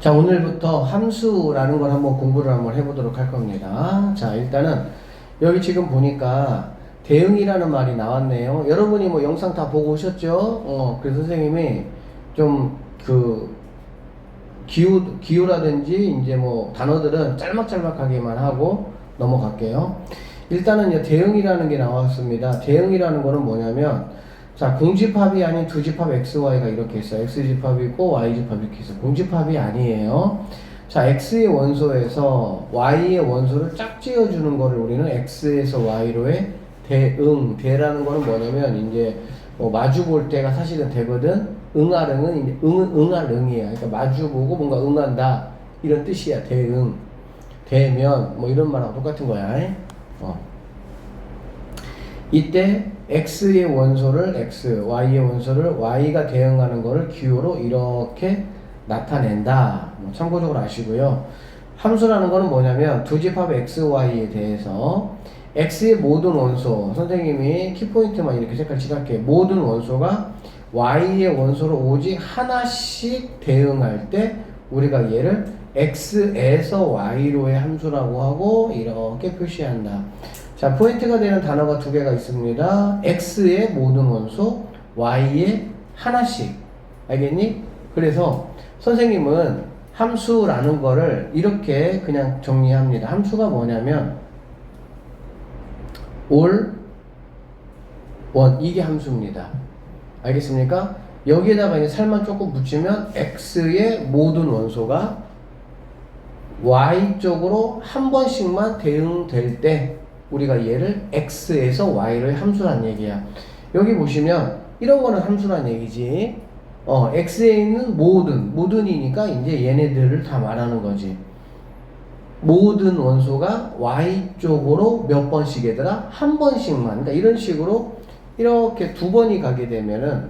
자, 오늘부터 함수라는 걸 한번 공부를 한번 해보도록 할 겁니다. 자, 일단은 여기 지금 보니까 대응이라는 말이 나왔네요. 여러분이 뭐 영상 다 보고 오셨죠? 그래서 선생님이 좀 기호라든지 이제 뭐 단어들은 짤막짤막하게만 하고 넘어갈게요. 일단은 대응이라는 게 나왔습니다. 대응이라는 거는 뭐냐면, 자, 공집합이 아닌 두집합 XY가 이렇게 있어요. X집합이 있고 Y집합이 이렇게 있어요. 공집합이 아니에요. 자, X의 원소에서 Y의 원소를 짝지어주는 거를 우리는 X에서 Y로의 대라는 거는 뭐냐면, 이제 뭐 마주 볼 때가 사실은 되거든. 응할응은 이제 응할응이야. 그러니까 마주 보고 뭔가 응한다. 이런 뜻이야. 대응. 대면. 뭐 이런 말하고 똑같은 거야. 이때 X의 원소를 X, Y의 원소를 Y가 대응하는 거를 기호로 이렇게 나타낸다. 참고적으로 아시고요. 함수라는 거는 뭐냐면 두집합 X, Y에 대해서 X의 모든 원소, 선생님이 키포인트만 이렇게 색깔 칠할게요. 모든 원소가 Y의 원소를 오직 하나씩 대응할 때 우리가 얘를 X에서 Y로의 함수라고 하고 이렇게 표시한다. 자, 포인트가 되는 단어가 두 개가 있습니다. X의 모든 원소, Y의 하나씩. 알겠니? 그래서 선생님은 함수라는 거를 이렇게 그냥 정리합니다. 함수가 뭐냐면 all, one, 이게 함수입니다. 알겠습니까? 여기에다가 이제 살만 조금 붙이면 X의 모든 원소가 Y 쪽으로 한 번씩만 대응될 때 우리가 얘를 X에서 Y로의 함수란 얘기야. 여기 보시면 이런 거는 함수란 얘기지. X에 있는 모든이니까 이제 얘네들을 다 말하는 거지. 모든 원소가 Y 쪽으로 몇 번씩 얘들아? 한 번씩만. 그러니까 이런 식으로 이렇게 두 번이 가게 되면은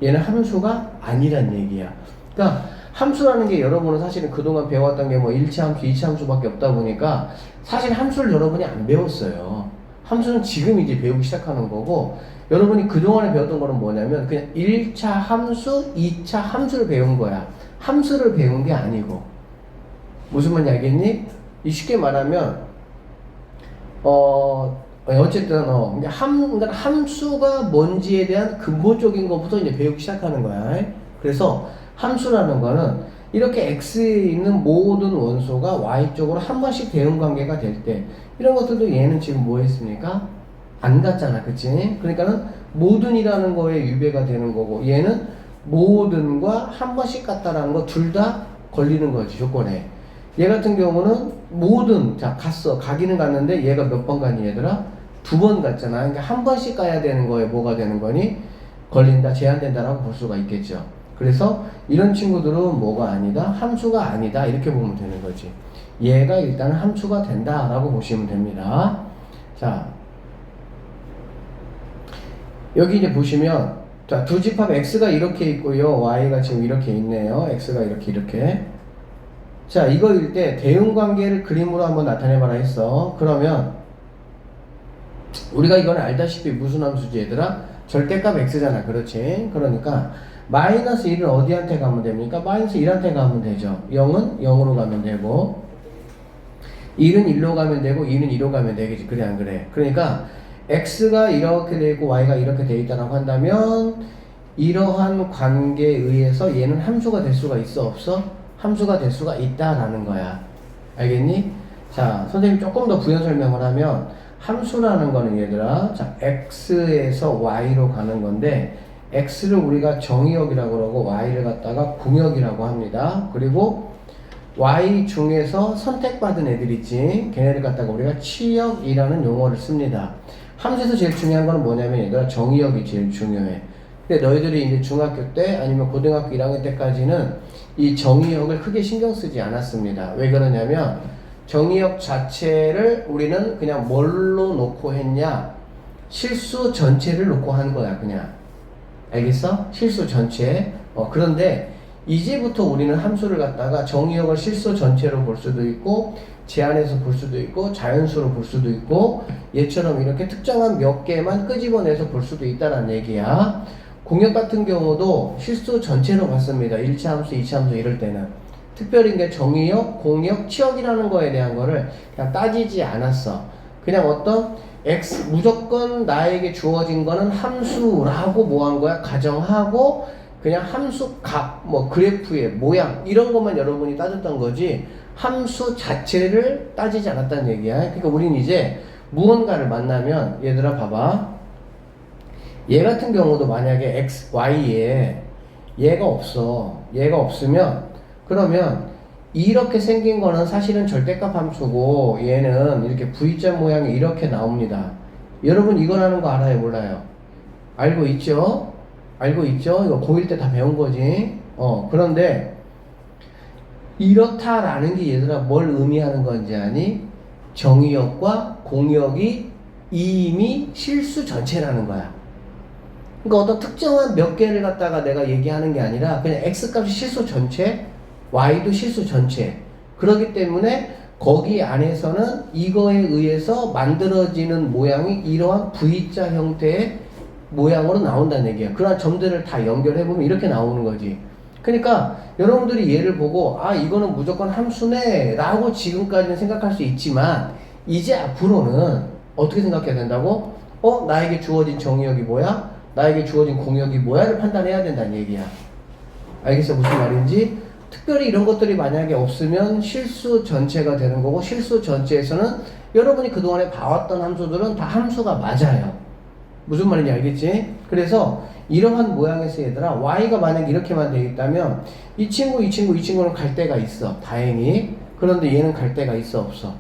얘는 함수가 아니란 얘기야. 그러니까 함수라는 게 여러분은 사실은 그동안 배웠던 게 뭐 1차 함수, 2차 함수밖에 없다 보니까 사실 함수를 여러분이 안 배웠어요. 함수는 지금 이제 배우기 시작하는 거고, 여러분이 그동안에 배웠던 거는 뭐냐면 그냥 1차 함수, 2차 함수를 배운 거야. 함수를 배운 게 아니고. 무슨 말인지 알겠니? 쉽게 말하면 어쨌든 그러니까 함수가 뭔지에 대한 근본적인 것부터 이제 배우기 시작하는 거야. 그래서 함수라는 거는 이렇게 X에 있는 모든 원소가 Y 쪽으로 한 번씩 대응 관계가 될 때, 이런 것들도 얘는 지금 뭐 했습니까? 안 같잖아. 그치? 그러니까는 모든이라는 거에 유배가 되는 거고, 얘는 모든과 한 번씩 같다라는 거 둘 다 걸리는 거지, 조건에. 얘 같은 경우는 모든, 자, 가기는 갔는데 얘가 몇 번 가니 얘들아? 두 번 갔잖아. 그러니까 한 번씩 가야 되는 거에 뭐가 되는 거니? 걸린다, 제한된다라고 볼 수가 있겠죠. 그래서 이런 친구들은 뭐가 아니다? 함수가 아니다. 이렇게 보면 되는 거지. 얘가 일단 함수가 된다라고 보시면 됩니다. 자, 여기 이제 보시면, 자, 두 집합 X가 이렇게 있고요. Y가 지금 이렇게 있네요. X가 이렇게. 자, 이거일 때 대응 관계를 그림으로 한번 나타내봐라 했어. 그러면 우리가 이건 알다시피 무슨 함수지 얘들아? 절대값 X잖아. 그렇지? 그러니까 마이너스 1은 어디한테 가면 됩니까? 마이너스 1한테 가면 되죠. 0은 0으로 가면 되고 1은 1로 가면 되고 2는 2로 가면 되겠지. 그래 안 그래? 그러니까 X가 이렇게 돼 있고 Y가 이렇게 돼 있다고 한다면 이러한 관계에 의해서 얘는 함수가 될 수가 있어? 없어? 함수가 될 수가 있다라는 거야. 알겠니? 자, 선생님 조금 더 부연 설명을 하면 함수라는 거는 얘들아, 자, X에서 Y로 가는 건데 X를 우리가 정의역이라고 그러고 Y를 갖다가 공역이라고 합니다. 그리고 Y 중에서 선택받은 애들 있지, 걔네를 갖다가 우리가 치역이라는 용어를 씁니다. 함수에서 제일 중요한 거는 뭐냐면 얘들아, 정의역이 제일 중요해. 근데 너희들이 이제 중학교 때 아니면 고등학교 1학년 때까지는 이 정의역을 크게 신경 쓰지 않았습니다. 왜 그러냐면 정의역 자체를 우리는 그냥 뭘로 놓고 했냐? 실수 전체를 놓고 한 거야, 그냥. 알겠어? 실수 전체. 그런데 이제부터 우리는 함수를 갖다가 정의역을 실수 전체로 볼 수도 있고 제한해서 볼 수도 있고 자연수로 볼 수도 있고 얘처럼 이렇게 특정한 몇 개만 끄집어내서 볼 수도 있다는 얘기야. 공역 같은 경우도 실수 전체로 봤습니다. 1차 함수, 2차 함수 이럴 때는. 특별히 이게 정의역, 공역, 치역이라는 거에 대한 거를 그냥 따지지 않았어. 그냥 어떤 x 무조건 나에게 주어진 거는 함수라고 뭐 한 거야? 가정하고 그냥 함수 값, 뭐 그래프의 모양 이런 것만 여러분이 따졌던 거지 함수 자체를 따지지 않았다는 얘기야. 그러니까 우린 이제 무언가를 만나면 얘들아 봐봐. 얘 같은 경우도 만약에 x, y에 얘가 없어. 얘가 없으면 그러면 이렇게 생긴 거는 사실은 절대값 함수고 얘는 이렇게 V자 모양이 이렇게 나옵니다. 여러분 이걸 하는 거 알아요? 몰라요? 알고 있죠? 알고 있죠? 이거 고1 때 다 배운 거지. 그런데 이렇다라는 게 얘들아 뭘 의미하는 건지 아니? 정의역과 공역이 이미 실수 전체라는 거야. 그러니까 어떤 특정한 몇 개를 갖다가 내가 얘기하는 게 아니라 그냥 X값이 실수 전체, Y도 실수 전체. 그렇기 때문에 거기 안에서는 이거에 의해서 만들어지는 모양이 이러한 V자 형태의 모양으로 나온다는 얘기야. 그러한 점들을 다 연결해보면 이렇게 나오는 거지. 그러니까 여러분들이 얘를 보고 아 이거는 무조건 함수네 라고 지금까지는 생각할 수 있지만 이제 앞으로는 어떻게 생각해야 된다고? 나에게 주어진 정의역이 뭐야? 나에게 주어진 공역이 뭐야를 판단해야 된다는 얘기야. 알겠어? 무슨 말인지? 특별히 이런 것들이 만약에 없으면 실수 전체가 되는 거고 실수 전체에서는 여러분이 그동안에 봐왔던 함수들은 다 함수가 맞아요. 무슨 말인지 알겠지? 그래서 이러한 모양에서 얘들아 y가 만약에 이렇게만 되어 있다면 이 친구는 갈 데가 있어. 다행히. 그런데 얘는 갈 데가 있어 없어?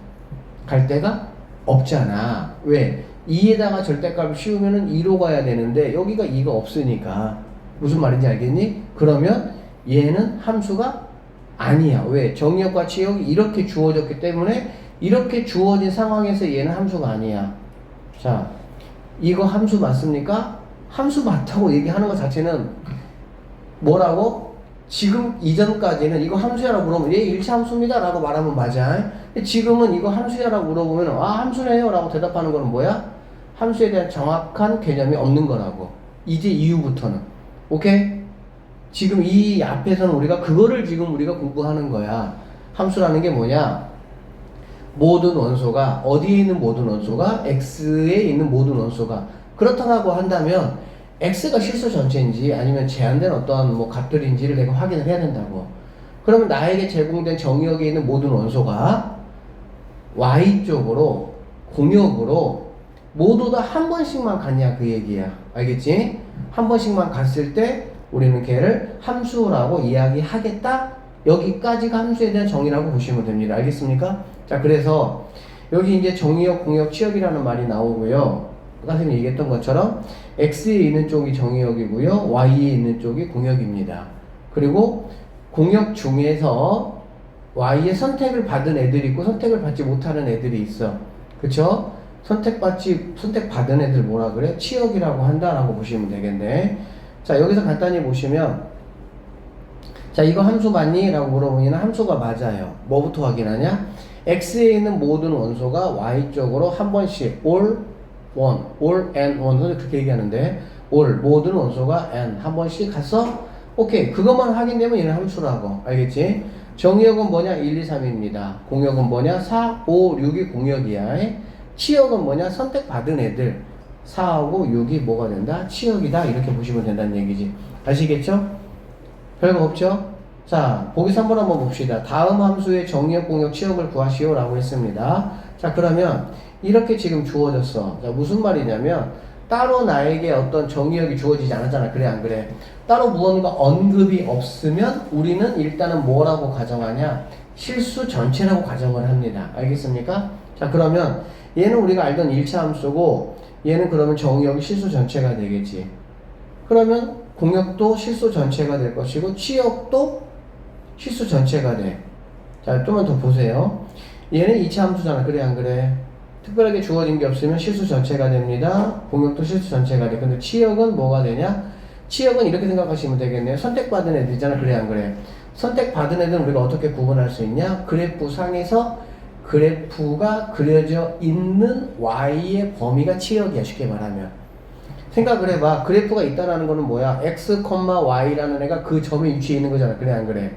갈 데가 없잖아. 왜? 2에다가 절대값을 씌우면은 2로 가야 되는데 여기가 2가 없으니까 무슨 말인지 알겠니? 그러면 얘는 함수가 아니야. 왜? 정의역과 치역이 이렇게 주어졌기 때문에 이렇게 주어진 상황에서 얘는 함수가 아니야. 자, 이거 함수 맞습니까? 함수 맞다고 얘기하는 것 자체는 뭐라고? 지금 이전까지는 이거 함수야라고 물어보면 얘 1차 함수입니다 라고 말하면 맞아. 근데 지금은 이거 함수야 라고 물어보면 함수네요 라고 대답하는 거는 뭐야? 함수에 대한 정확한 개념이 없는 거라고. 이제 이후부터는. 오케이? 지금 이 앞에서는 우리가 그거를 지금 우리가 공부하는 거야. 함수라는 게 뭐냐? 모든 원소가 어디에 있는 모든 원소가 x에 있는 모든 원소가 그렇다고 한다면 x가 실수 전체인지 아니면 제한된 어떠한 뭐 값들인지를 내가 확인을 해야 된다고. 그러면 나에게 제공된 정의역에 있는 모든 원소가 y쪽으로 공역으로 모두 다 한 번씩만 갔냐 그 얘기야. 알겠지? 한 번씩만 갔을 때 우리는 걔를 함수라고 이야기하겠다. 여기까지가 함수에 대한 정의라고 보시면 됩니다. 알겠습니까? 자, 그래서 여기 이제 정의역, 공역, 치역이라는 말이 나오고요. 선생님이 얘기했던 것처럼 x에 있는 쪽이 정의역이고요. y에 있는 쪽이 공역입니다. 그리고 공역 중에서 y의 선택을 받은 애들이 있고 선택을 받지 못하는 애들이 있어. 그쵸? 선택받은 애들 뭐라 그래? 치역이라고 한다라고 보시면 되겠네. 자, 여기서 간단히 보시면 자, 이거 함수 맞니? 라고 물어보면 함수가 맞아요. 뭐부터 확인하냐? x에 있는 모든 원소가 y쪽으로 한 번씩 all n 원소는 그렇게 얘기하는데 all 모든 원소가 n 한 번씩 갔어? 오케이. 그것만 확인되면 얘는 함수라고. 알겠지? 정의역은 뭐냐? 1, 2, 3입니다. 공역은 뭐냐? 4, 5, 6이 공역이야. 치역은 뭐냐? 선택받은 애들 4하고 6이 뭐가 된다? 치역이다. 이렇게 보시면 된다는 얘기지. 아시겠죠? 별거 없죠? 자, 보기 3번 한번 봅시다. 다음 함수의 정의역, 공역, 치역을 구하시오 라고 했습니다. 자, 그러면 이렇게 지금 주어졌어. 자, 무슨 말이냐면 따로 나에게 어떤 정의역이 주어지지 않았잖아. 그래 안 그래? 따로 무언가 언급이 없으면 우리는 일단은 뭐라고 가정하냐? 실수 전체라고 가정을 합니다. 알겠습니까? 자, 그러면 얘는 우리가 알던 1차 함수고 얘는 그러면 정의역이 실수 전체가 되겠지. 그러면 공역도 실수 전체가 될 것이고 치역도 실수 전체가 돼. 자, 좀만 더 보세요. 얘는 2차 함수잖아. 그래 안 그래? 특별하게 주어진 게 없으면 실수 전체가 됩니다. 공역도 실수 전체가 돼. 근데 치역은 뭐가 되냐? 치역은 이렇게 생각하시면 되겠네요. 선택받은 애들이잖아. 그래 안 그래? 선택받은 애들은 우리가 어떻게 구분할 수 있냐? 그래프 상에서 그래프가 그려져 있는 y의 범위가 치역이야. 쉽게 말하면. 생각을 해봐. 그래프가 있다라는 거는 뭐야? x, y라는 애가 그 점에 위치해 있는 거잖아. 그래 안 그래?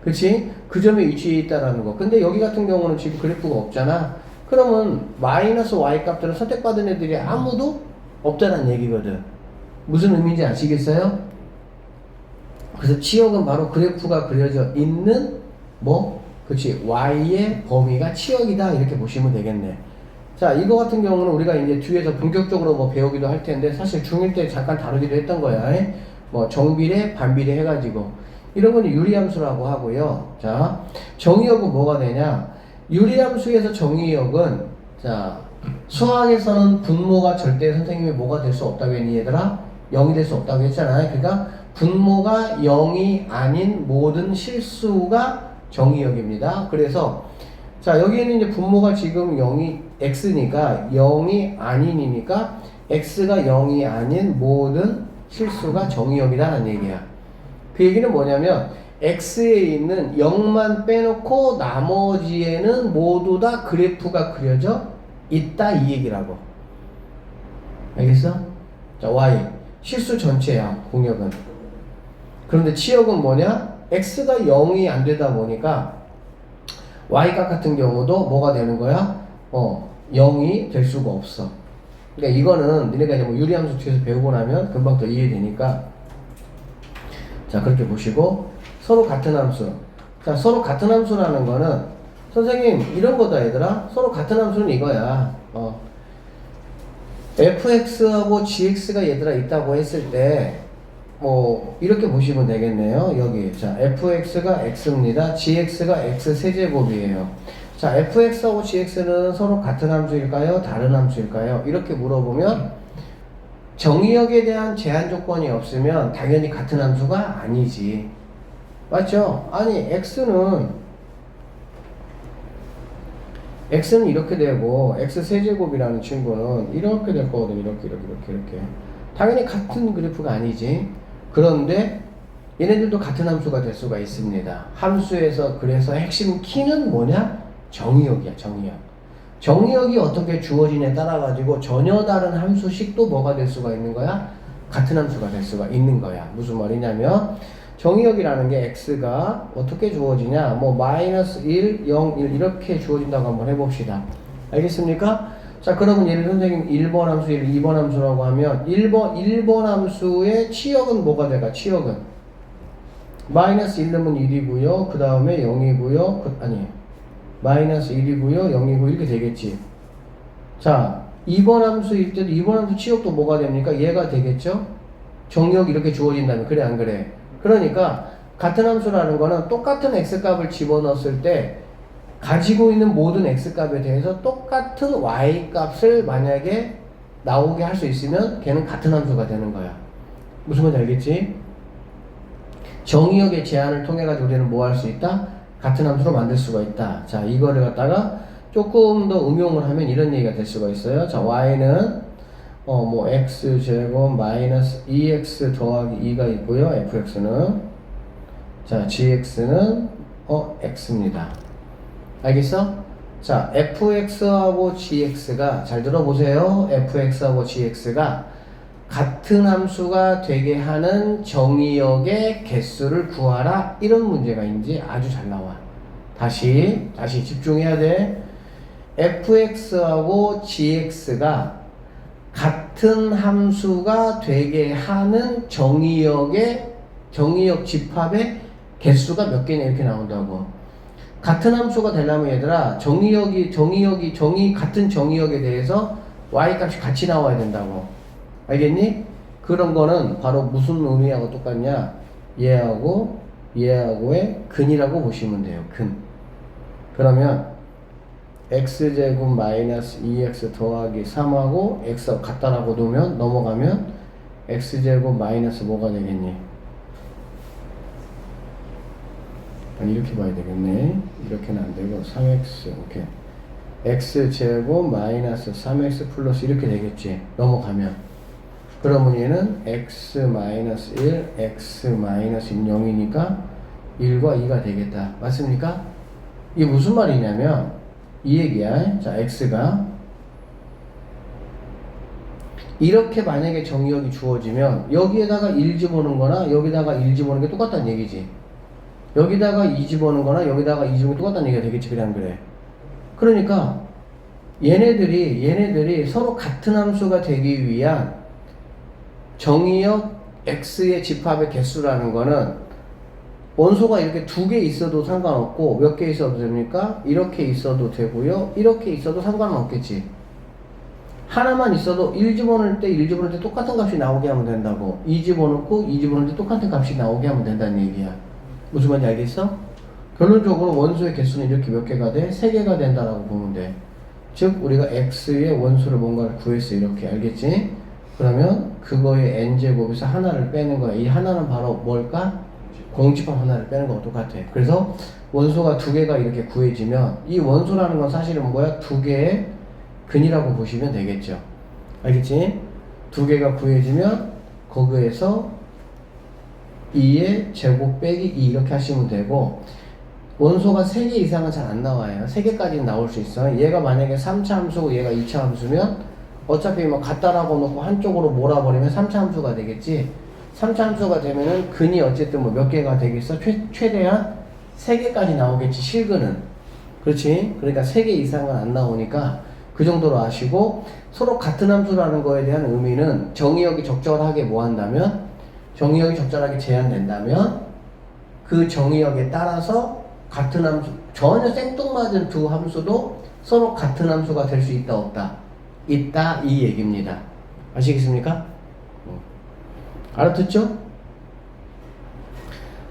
그치? 그 점에 위치해 있다라는 거. 근데 여기 같은 경우는 지금 그래프가 없잖아. 그러면 마이너스 y 값들은 선택받은 애들이 아무도 없다는 얘기거든. 무슨 의미인지 아시겠어요? 그래서 치역은 바로 그래프가 그려져 있는 뭐? 그치? y의 범위가 치역이다. 이렇게 보시면 되겠네. 자, 이거 같은 경우는 우리가 이제 뒤에서 본격적으로 뭐 배우기도 할 텐데, 사실 중1 때 잠깐 다루기도 했던 거야. 뭐, 정비례, 반비례 해가지고. 이런 건 유리함수라고 하고요. 자, 정의역은 뭐가 되냐? 유리함수에서 정의역은, 자, 수학에서는 분모가 절대 선생님이 뭐가 될 수 없다고 했니, 얘들아? 0이 될 수 없다고 했잖아요. 그러니까, 분모가 0이 아닌 모든 실수가 정의역입니다. 그래서, 자, 여기에는 이제 분모가 지금 0이 x니까 0이 아닌이니까 x가 0이 아닌 모든 실수가 정의역이다라는 얘기야. 그 얘기는 뭐냐면 x에 있는 0만 빼놓고 나머지에는 모두 다 그래프가 그려져 있다 이 얘기라고. 알겠어? 자, y 실수 전체야 공역은. 그런데 치역은 뭐냐? x가 0이 안 되다 보니까 y값 같은 경우도 뭐가 되는 거야? 0이 될 수가 없어. 그러니까 이거는 니네가 이제 뭐 유리함수 뒤에서 배우고 나면 금방 더 이해되니까. 자, 그렇게 보시고 서로 같은 함수. 자, 서로 같은 함수라는 거는 선생님 이런 거다 얘들아. 서로 같은 함수는 이거야. fx하고 gx가 얘들아 있다고 했을 때 뭐 이렇게 보시면 되겠네요. 여기 자 fx가 x입니다. gx가 x 세제곱이에요. 자 fx하고 gx는 서로 같은 함수일까요? 다른 함수일까요? 이렇게 물어보면 정의역에 대한 제한 조건이 없으면 당연히 같은 함수가 아니지. 맞죠? 아니 x는 이렇게 되고 x 세제곱이라는 친구는 이렇게 될 거거든. 이렇게 당연히 같은 그래프가 아니지. 그런데 얘네들도 같은 함수가 될 수가 있습니다. 함수에서 그래서 핵심 키는 뭐냐? 정의역이야. 정의역이 어떻게 주어지냐에 따라 가지고 전혀 다른 함수식도 뭐가 될 수가 있는 거야? 같은 함수가 될 수가 있는 거야. 무슨 말이냐면 정의역이라는 게 x가 어떻게 주어지냐? 뭐 마이너스 1, 0, 1 이렇게 주어진다고 한번 해봅시다. 알겠습니까? 자, 그러면 얘를 선생님 1번 함수, 얘를 2번 함수라고 하면 1번 함수의 치역은 뭐가 될까? 치역은 마이너스 1은 1이고요. 그 다음에 0이고요. 마이너스 1이고요. 0이고 이렇게 되겠지. 자, 2번 함수일 때도 2번 함수 치역도 뭐가 됩니까? 얘가 되겠죠? 정의역이 이렇게 주어진다면 그래 안 그래? 그러니까 같은 함수라는 거는 똑같은 x값을 집어넣었을 때 가지고 있는 모든 x값에 대해서 똑같은 y값을 만약에 나오게 할 수 있으면 걔는 같은 함수가 되는 거야. 무슨 말인지 알겠지? 정의역의 제한을 통해 가지고 우리는 뭐 할 수 있다? 같은 함수로 만들 수가 있다. 자, 이거를 갖다가 조금 더 응용을 하면 이런 얘기가 될 수가 있어요. 자, y는 뭐 x제곱 마이너스 2x 더하기 2가 있고요. fx는 자, gx는 x입니다. 알겠어? 자, fx하고 gx가 잘 들어보세요. fx하고 gx가 같은 함수가 되게 하는 정의역의 개수를 구하라. 이런 문제가 이제 아주 잘 나와. 다시 집중해야 돼. fx하고 gx가 같은 함수가 되게 하는 정의역 집합의 개수가 몇 개냐 이렇게 나온다고. 같은 함수가 되려면 얘들아 같은 정의역에 대해서 y값이 같이 나와야 된다고. 알겠니? 그런 거는 바로 무슨 의미하고 똑같냐? 얘하고의 근이라고 보시면 돼요. 근. 그러면 x제곱 마이너스 2x 더하기 3하고 x가 같다라고 놓으면 넘어가면 x제곱 마이너스 뭐가 되겠니? 아니 이렇게 봐야 되겠네. 이렇게는 안 되고 3x 오케이. x제곱 마이너스 3x 플러스 이렇게 되겠지. 넘어가면. 그러면 얘는 x 마이너스 1, x 마이너스 0이니까 1과 2가 되겠다. 맞습니까? 이게 무슨 말이냐면 이 얘기야. 자, x가 이렇게 만약에 정의역이 주어지면 여기에다가 1 집어넣는 거나 여기다가 1 집어넣는 게 똑같다는 얘기지. 여기다가 2 집어넣는 거나 여기다가 2 집어넣는 게 똑같다는 얘기가 되겠지. 그래 안 그래? 그러니까 얘네들이 서로 같은 함수가 되기 위한 정의역 x의 집합의 개수라는 거는 원소가 이렇게 2개 있어도 상관없고 몇 개 있어도 됩니까? 이렇게 있어도 되고요. 이렇게 있어도 상관은 없겠지. 하나만 있어도 1 집어넣을 때 1 집어넣을 때 똑같은 값이 나오게 하면 된다고. 2 집어넣고 2 집어넣을 때 똑같은 값이 나오게 하면 된다는 얘기야. 무슨 말인지 알겠어? 결론적으로 원소의 개수는 이렇게 몇 개가 돼? 3개가 된다라고 보면 돼. 즉 우리가 x의 원소를 뭔가를 구했어. 이렇게 알겠지? 그러면 그거의 n제곱에서 하나를 빼는 거야. 이 하나는 바로 뭘까? 공집합 하나를 빼는 거와 똑같아. 그래서 원소가 2개가 이렇게 구해지면 이 원소라는 건 사실은 뭐야? 2개의 근이라고 보시면 되겠죠. 알겠지? 2개가 구해지면 거기에서 2의 제곱 빼기 2 이렇게 하시면 되고, 원소가 3개 이상은 잘 안 나와요. 3개까지는 나올 수 있어. 얘가 만약에 3차 함수고 얘가 2차 함수면 어차피 뭐 같다라고 놓고 한쪽으로 몰아버리면 3차 함수가 되겠지. 3차 함수가 되면은 근이 어쨌든 뭐 몇 개가 되겠어? 최대한 3개까지 나오겠지, 실근은. 그렇지? 그러니까 3개 이상은 안 나오니까 그 정도로 아시고, 서로 같은 함수라는 거에 대한 의미는 정의역이 적절하게 뭐 한다면, 정의역이 적절하게 제한된다면 그 정의역에 따라서 같은 함수, 전혀 생뚱맞은 두 함수도 서로 같은 함수가 될 수 있다 없다? 있다, 이 얘기입니다. 아시겠습니까? 알아듣죠?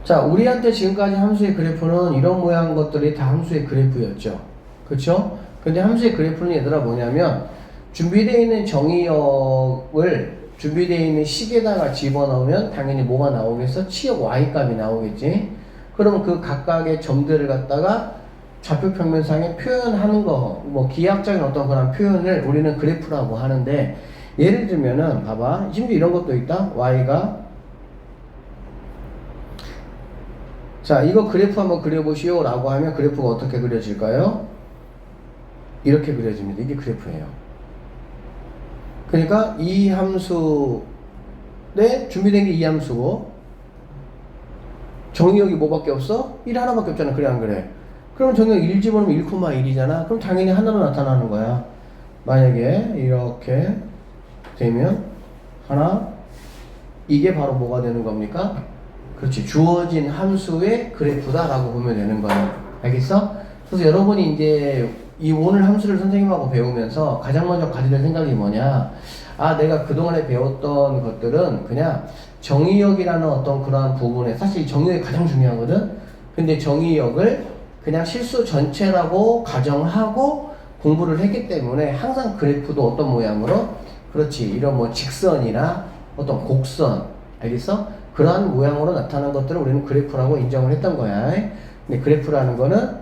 자, 우리한테 지금까지 함수의 그래프는 이런 모양 것들이 다 함수의 그래프였죠. 그쵸? 근데 함수의 그래프는 얘들아 뭐냐면, 준비되어 있는 정의역을 준비되어 있는 식에다가 집어넣으면 당연히 뭐가 나오겠어? 치역 y값이 나오겠지. 그러면 그 각각의 점들을 갖다가 좌표 평면상에 표현하는 거, 뭐 기하학적인 어떤 그런 표현을 우리는 그래프라고 하는데, 예를 들면은 봐봐, 심지어 이런 것도 있다. y가, 자 이거 그래프 한번 그려보시오 라고 하면 그래프가 어떻게 그려질까요? 이렇게 그려집니다. 이게 그래프예요. 그러니까 이 함수에 준비된 게 이 함수고, 정의역이 뭐밖에 없어? 1 하나밖에 없잖아. 그래 안 그래? 그럼 정의역 1 집어넣으면 1,1이잖아. 그럼 당연히 하나로 나타나는 거야. 만약에 이렇게 되면 하나, 이게 바로 뭐가 되는 겁니까? 그렇지, 주어진 함수의 그래프다 라고 보면 되는 거야. 알겠어? 그래서 여러분이 이제 이 오늘 함수를 선생님하고 배우면서 가장 먼저 가지게 될 생각이 뭐냐, 아 내가 그동안에 배웠던 것들은 그냥 정의역이라는 어떤 그러한 부분에, 사실 정의역이 가장 중요하거든. 근데 정의역을 그냥 실수 전체라고 가정하고 공부를 했기 때문에 항상 그래프도 어떤 모양으로, 그렇지, 이런 뭐 직선이나 어떤 곡선, 알겠어? 그러한 모양으로 나타난 것들을 우리는 그래프라고 인정을 했던 거야. 근데 그래프라는 거는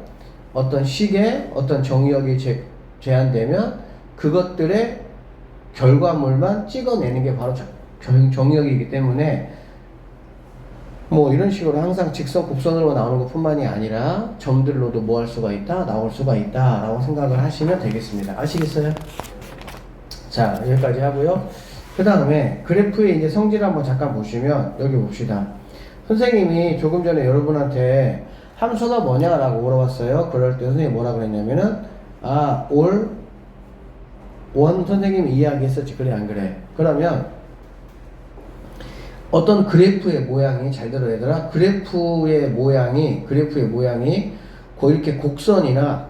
어떤 식의 어떤 정의역이 제한되면 그것들의 결과물만 찍어내는 게 바로 정의역이기 때문에, 뭐 이런 식으로 항상 직선, 곡선으로 나오는 것 뿐만이 아니라 점들로도 뭐 할 수가 있다? 나올 수가 있다 라고 생각을 하시면 되겠습니다. 아시겠어요? 자, 여기까지 하고요. 그 다음에 그래프의 이제 성질을 한번 잠깐 보시면, 여기 봅시다. 선생님이 조금 전에 여러분한테 함수가 뭐냐라고 물어봤어요. 그럴 때 선생님이 뭐라 그랬냐면은, 올 원 선생님이 이야기했었지. 그래 안 그래? 그러면 어떤 그래프의 모양이, 잘 들어 얘들아, 그래프의 모양이 이렇게 곡선이나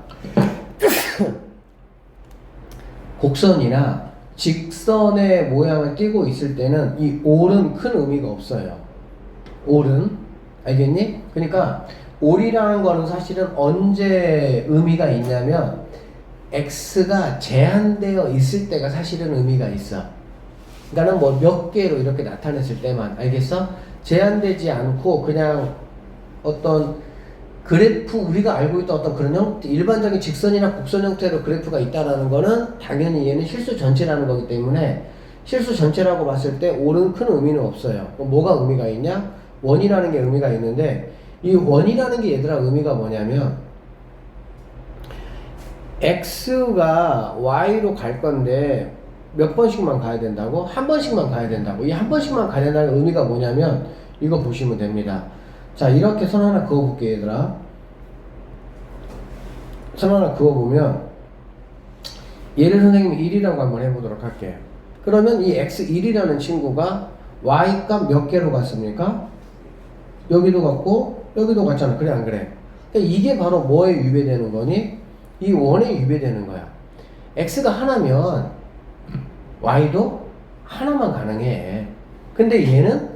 직선의 모양을 띠고 있을 때는 이 올은 큰 의미가 없어요. 올은, 알겠니? 그러니까 올이라는 거는 사실은 언제 의미가 있냐면 x가 제한되어 있을 때가 사실은 의미가 있어. 그러니까는 뭐 몇 개로 이렇게 나타냈을 때만, 알겠어? 제한되지 않고 그냥 어떤 그래프, 우리가 알고 있던 어떤 그런 일반적인 직선이나 곡선 형태로 그래프가 있다라는 거는 당연히 얘는 실수 전체라는 거기 때문에, 실수 전체라고 봤을 때 올은 큰 의미는 없어요. 뭐가 의미가 있냐? 원이라는 게 의미가 있는데, 이 원이라는 게 얘들아 의미가 뭐냐면, x가 y로 갈 건데 몇 번씩만 가야 된다고? 한 번씩만 가야 된다고. 이 한 번씩만 가야 된다는 의미가 뭐냐면 이거 보시면 됩니다. 자, 이렇게 선 하나 그어볼게요, 얘들아. 선 하나 그어보면 얘를 선생님이 1이라고 한번 해보도록 할게요. 그러면 이 x1이라는 친구가 y값 몇 개로 갔습니까? 여기도 갔고 여기도 갔잖아. 그래 안 그래? 그러니까 이게 바로 뭐에 위배되는 거니? 이 원에 위배되는 거야. x가 하나면 y도 하나만 가능해. 근데 얘는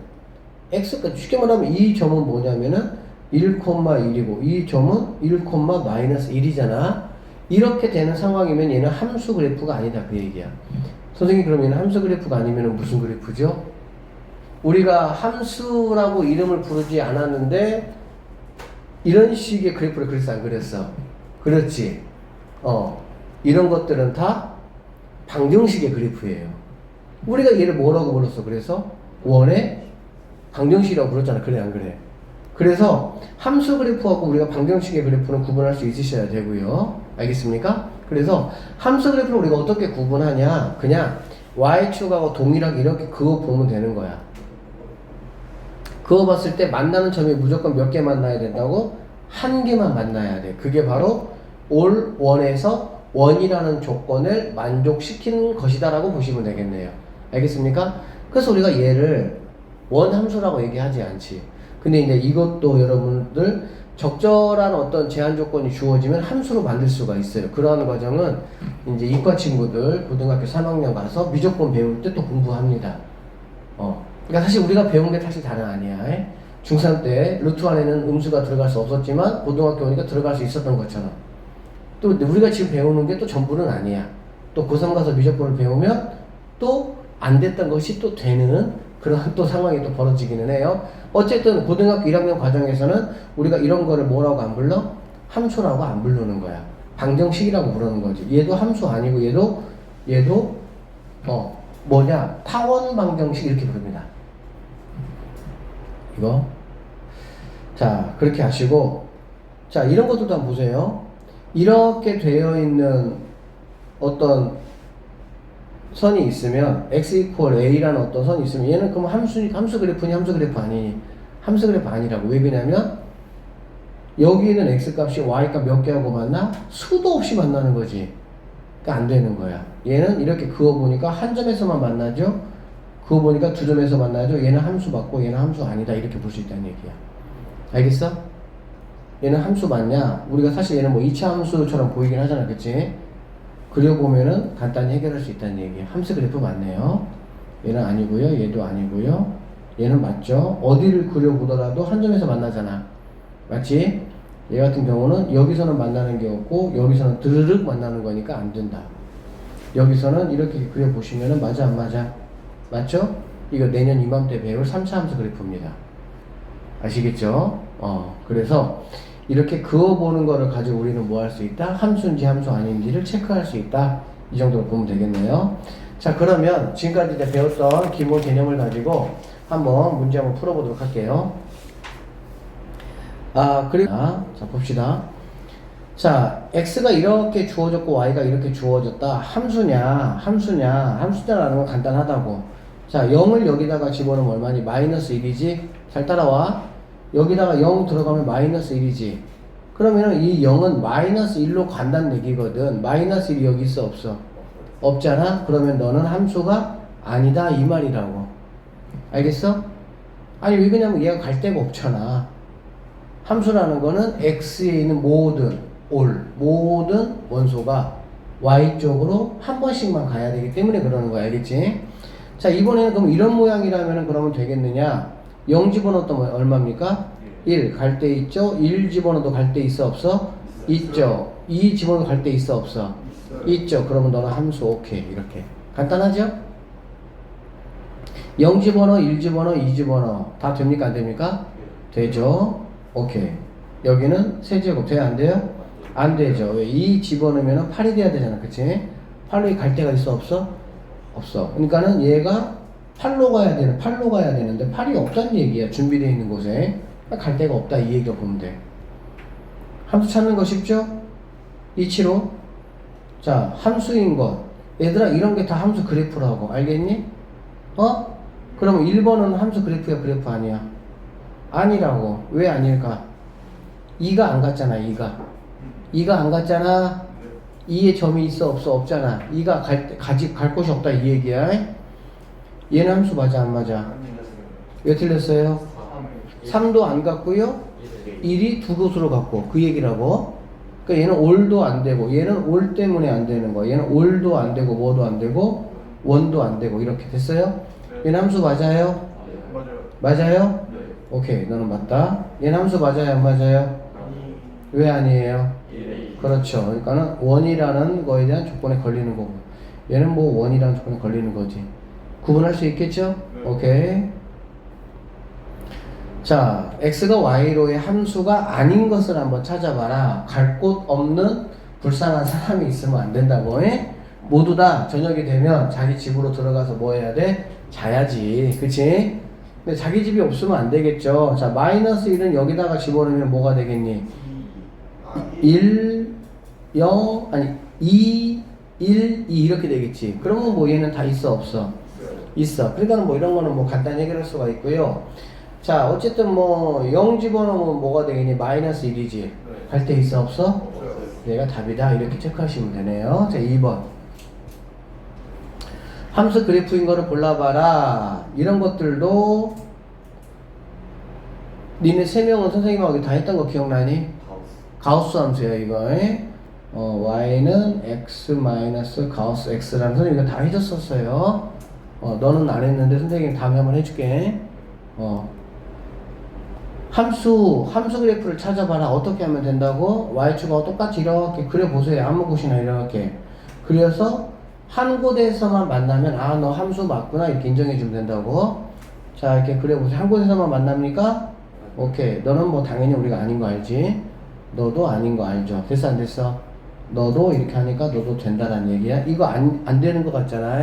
x가 쉽게 말하면 이 점은 뭐냐면은 1,1이고 이 점은 1,-1이잖아. 이렇게 되는 상황이면 얘는 함수 그래프가 아니다 그 얘기야. 선생님 그럼 얘는 함수 그래프가 아니면 무슨 그래프죠? 우리가 함수라고 이름을 부르지 않았는데 이런 식의 그래프를 그랬어 안 그랬어? 그렇지. 이런 것들은 다 방정식의 그래프예요. 우리가 얘를 뭐라고 불렀어? 그래서 원의 방정식이라고 불렀잖아. 그래 안 그래? 그래서 함수 그래프하고 우리가 방정식의 그래프는 구분할 수 있으셔야 되고요. 알겠습니까? 그래서 함수 그래프를 우리가 어떻게 구분하냐? 그냥 y축하고 동일하게 이렇게 그어 보면 되는 거야. 그어 봤을 때 만나는 점이 무조건 몇 개 만나야 된다고? 한 개만 만나야 돼. 그게 바로 올 원에서 원이라는 조건을 만족시키는 것이다 라고 보시면 되겠네요. 알겠습니까? 그래서 우리가 얘를 원함수라고 얘기하지 않지. 근데 이제 이것도 여러분들 적절한 어떤 제한 조건이 주어지면 함수로 만들 수가 있어요. 그러한 과정은 이제 이과 친구들 고등학교 3학년 가서 미적분 배울 때 또 공부합니다. 그러니까 사실 우리가 배운 게 사실 다른 아니야. 중3 때 루트 안에는 음수가 들어갈 수 없었지만 고등학교 오니까 들어갈 수 있었던 것처럼 또 우리가 지금 배우는 게 또 전부는 아니야. 또 고3 가서 미적분을 배우면 또 안 됐던 것이 또 되는 그런 또 상황이 또 벌어지기는 해요. 어쨌든 고등학교 1학년 과정에서는 우리가 이런 거를 뭐라고 안 불러? 함수라고 안 부르는 거야. 방정식이라고 부르는 거지. 얘도 함수 아니고 얘도 뭐냐? 타원 방정식 이렇게 부릅니다. 이거. 자, 그렇게 하시고 자, 이런 것도 한번 보세요. 이렇게 되어 있는 어떤 선이 있으면 x equal a라는 어떤 선이 있으면 얘는 그럼 함수 그래프니 함수 그래프 아니니? 함수 그래프 아니라고. 왜 그러냐면 여기 있는 x 값이 y 값 몇 개하고 만나? 수도 없이 만나는 거지. 그러니까 안 되는 거야. 얘는 이렇게 그어보니까 한 점에서만 만나죠. 그어보니까 두 점에서 만나죠. 얘는 함수 맞고 얘는 함수 아니다. 이렇게 볼 수 있다는 얘기야. 알겠어? 얘는 함수 맞냐? 우리가 사실 얘는 뭐 2차 함수처럼 보이긴 하잖아. 그치? 그려보면은 간단히 해결할 수 있다는 얘기야. 함수 그래프 맞네요. 얘는 아니고요. 얘도 아니고요. 얘는 맞죠? 어디를 그려보더라도 한 점에서 만나잖아. 맞지? 얘 같은 경우는 여기서는 만나는 게 없고 여기서는 드르륵 만나는 거니까 안 된다. 여기서는 이렇게 그려보시면은 맞아 안 맞아? 맞죠? 이거 내년 이맘때 배울 3차 함수 그래프입니다. 아시겠죠? 그래서 이렇게 그어보는 거를 가지고 우리는 뭐 할 수 있다? 함수인지 함수 아닌지를 체크할 수 있다. 이 정도로 보면 되겠네요. 자, 그러면 지금까지 이제 배웠던 기본 개념을 가지고 한번 문제 한번 풀어보도록 할게요. 자, 봅시다. 자, x가 이렇게 주어졌고 y가 이렇게 주어졌다. 함수냐라는 건 간단하다고. 자, 0을 여기다가 집어넣으면 얼마니? 마이너스 1이지? 잘 따라와. 여기다가 0 들어가면 마이너스 1이지. 그러면은 이 0은 마이너스 1로 간다는 얘기거든. 마이너스 1이 여기 있어 없어? 없잖아? 그러면 너는 함수가 아니다 이 말이라고. 알겠어? 아니 왜 그러냐면 얘가 갈 데가 없잖아. 함수라는 거는 x에 있는 모든 원소가 y쪽으로 한 번씩만 가야 되기 때문에 그러는 거야. 알겠지? 자, 이번에는 그럼 이런 모양이라면 그러면 되겠느냐? 0 집어넣었던 얼마입니까? 1 갈 때 있죠? 1 집어넣어도 갈 때 있어 없어? 있죠. 2 집어넣어도 갈 때 있어 없어? 있죠. 그러면 너는 함수 오케이. 이렇게 간단하죠? 0 집어넣어, 1 집어넣어, 2 집어넣어 다 됩니까? 안 됩니까? 되죠. 오케이. 여기는 세제곱 돼요? 안 돼요? 안 되죠. 왜? 2 집어넣으면 8이 돼야 되잖아. 그치? 8로 갈 데가 있어 없어? 없어. 그러니까는 얘가 8로 가야 되는데 8이 없다는 얘기야. 준비되어 있는 곳에 갈 데가 없다 이 얘기가 보면 돼. 함수 찾는 거 쉽죠? 이치로 자, 함수인 것 얘들아 이런 게 다 함수 그래프라고. 알겠니? 어? 그럼 1번은 함수 그래프야, 그래프 아니야? 아니라고. 왜 아닐까? 2가 안 같잖아. 2가 안 같잖아. 2에 점이 있어 없어? 없잖아. 2가 갈 곳이 없다 이 얘기야. 얘는 함수 맞아 안 맞아? 왜 틀렸어요? 3도 안 같고요. 1이 두 곳으로 같고 그 얘기라고. 그러니까 얘는 올도 안 되고 얘는 올 때문에 안 되는 거야. 얘는 올도 안 되고 뭐도 안 되고 원도 안 되고 이렇게 됐어요? 얘는 함수 맞아요? 맞아요? 오케이, 너는 맞다. 얘는 함수 맞아요 안 맞아요? 왜 아니에요? 그렇죠. 그러니까는 원이라는 거에 대한 조건에 걸리는 거고 얘는 뭐 원이라는 조건에 걸리는 거지. 구분할 수 있겠죠? 오케이. 자, x가 y로의 함수가 아닌 것을 한번 찾아봐라. 갈 곳 없는 불쌍한 사람이 있으면 안 된다고. 모두 다 저녁이 되면 자기 집으로 들어가서 뭐 해야 돼? 자야지. 그치? 근데 자기 집이 없으면 안 되겠죠. 자, 마이너스 1은 여기다가 집어넣으면 뭐가 되겠니? 1, 0, 아니 2, 1, 2 이렇게 되겠지. 그러면 뭐 얘는 다 있어 없어? 있어. 그러니까 뭐 이런 거는 뭐 간단히 해결할 수가 있고요. 자, 어쨌든 뭐 0 집어넣으면 뭐가 되겠니? 마이너스 1이지. 갈 데 있어 없어? 얘가 답이다. 이렇게 체크하시면 되네요. 자, 2번. 함수 그래프인 거를 골라봐라. 이런 것들도 니네 3명은 선생님하고 다 했던 거 기억나니? 가우스 함수야 이거. y는 x 마이너스 가우스 x라는 선생님 이거 다 해줬었어요. 너는 안 했는데 선생님 다음에 한번 해줄게. 함수 그래프를 찾아봐라. 어떻게 하면 된다고? y축하고 똑같이 이렇게 그려보세요. 아무 곳이나 이렇게 그려서 한 곳에서만 만나면 아 너 함수 맞구나 이렇게 인정해주면 된다고. 자, 이렇게 그려보세요. 한 곳에서만 만납니까? 오케이. 너는 뭐 당연히 우리가 아닌 거 알지? 너도 아닌 거 알죠? 됐어 안 됐어? 너도 이렇게 하니까 너도 된다는 얘기야. 이거 안 되는 거 같잖아.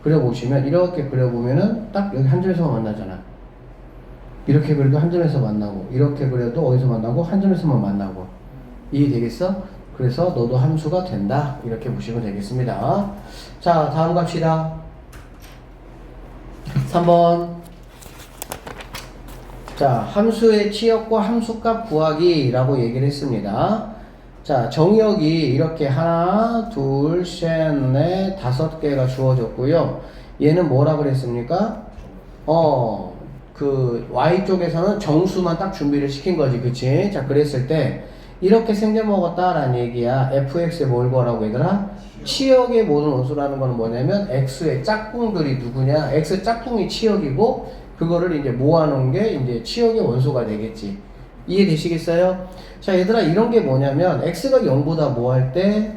그려보시면 이렇게 그려보면은 딱 여기 한 점에서만 만나잖아. 이렇게 그려도 한 점에서 만나고 이렇게 그려도 어디서 만나고 한 점에서만 만나고. 이해되겠어? 그래서 너도 함수가 된다 이렇게 보시면 되겠습니다. 자, 다음 갑시다. 3번. 자, 함수의 치역과 함수값 구하기 라고 얘기를 했습니다. 자, 정의역이 이렇게 하나, 둘, 셋, 넷, 5개가 주어졌고요. 얘는 뭐라 그랬습니까? 그 Y쪽에서는 정수만 딱 준비를 시킨 거지, 그치? 자, 그랬을 때 이렇게 생겨먹었다라는 얘기야. fx에 뭘 구하라고 얘들아? 치역의 모든 원수라는 거는 뭐냐면 x의 짝꿍들이 누구냐? x의 짝꿍이 치역이고 그거를 이제 모아놓은 게 이제 치역의 원소가 되겠지. 이해되시겠어요? 자, 얘들아 이런 게 뭐냐면 x가 0보다 뭐 할 때?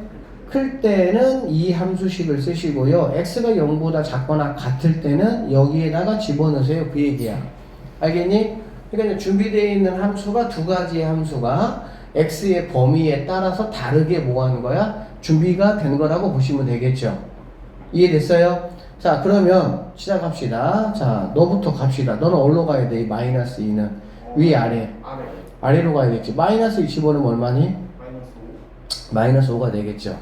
클 때는 이 함수식을 쓰시고요. x가 0보다 작거나 같을 때는 여기에다가 집어넣으세요. 그 얘기야. 알겠니? 그러니까 준비되어 있는 함수가 두 가지의 함수가 x의 범위에 따라서 다르게 뭐 하는 거야? 준비가 된 거라고 보시면 되겠죠. 이해됐어요? 자, 그러면 시작합시다. 자, 너부터 갑시다. 너는 어디로 가야 돼? 이 마이너스 2는 위 아래? 아래로 가야겠지. 마이너스 2 집어넣으면 얼마니? 마이너스 5가 되겠죠.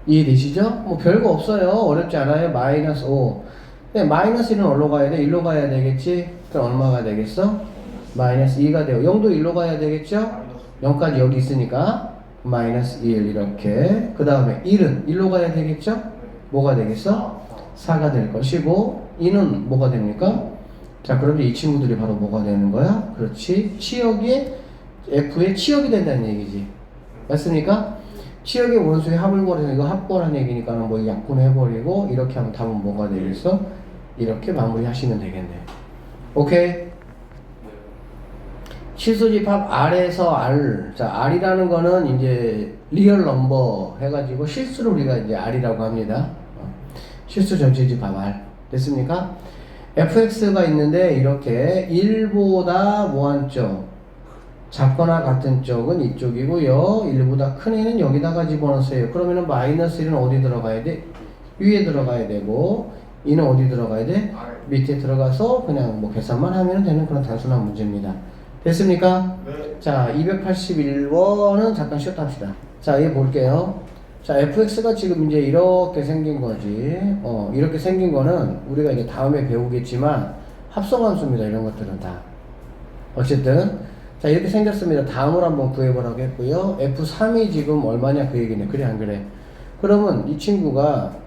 이해되시죠? 뭐 별거 없어요. 어렵지 않아요. 마이너스 5. 근데 마이너스 1은 어디로 가야 돼? 1로 가야 되겠지? 그럼 얼마가 되겠어? 마이너스 2가 되고 0도 1로 가야 되겠죠? 0까지 여기 있으니까 마이너스 1 이렇게. 그 다음에 1은 1로 가야 되겠죠? 뭐가 되겠어? 4가 될 것이고 2는 뭐가 됩니까? 자, 그러면 이 친구들이 바로 뭐가 되는 거야? 그렇지. 치역이 F의 치역이 된다는 얘기지. 맞습니까? 치역의 원수의 합을 구하래서 이거 합구하라는 얘기니까 뭐 약분해버리고 이렇게 하면 답은 뭐가 되겠어? 이렇게 마무리 하시면 되겠네요. 오케이? 실수집합 R에서 R. 자, R이라는 거는 이제 리얼 넘버 해가지고 실수를 우리가 이제 R이라고 합니다. 실수 전체 집합 R. 됐습니까? fx가 있는데 이렇게 1보다 뭐한 쪽? 작거나 같은 쪽은 이쪽이고요. 1보다 큰 애는 여기다가 집어넣으세요. 그러면은 마이너스 1은 어디 들어가야 돼? 위에 들어가야 되고 2는 어디 들어가야 돼? 밑에 들어가서 그냥 뭐 계산만 하면 되는 그런 단순한 문제입니다. 됐습니까? 네. 자, 281번은 잠깐 쉬었다 합시다. 자, 얘 볼게요. 자, fx가 지금 이제 이렇게 생긴 거지. 이렇게 생긴 거는 우리가 이제 다음에 배우겠지만 합성함수입니다. 이런 것들은 다. 어쨌든 자, 이렇게 생겼습니다. 다음을 한번 구해보라고 했고요. f3이 지금 얼마냐 그 얘기네. 그래 안 그래? 그러면 이 친구가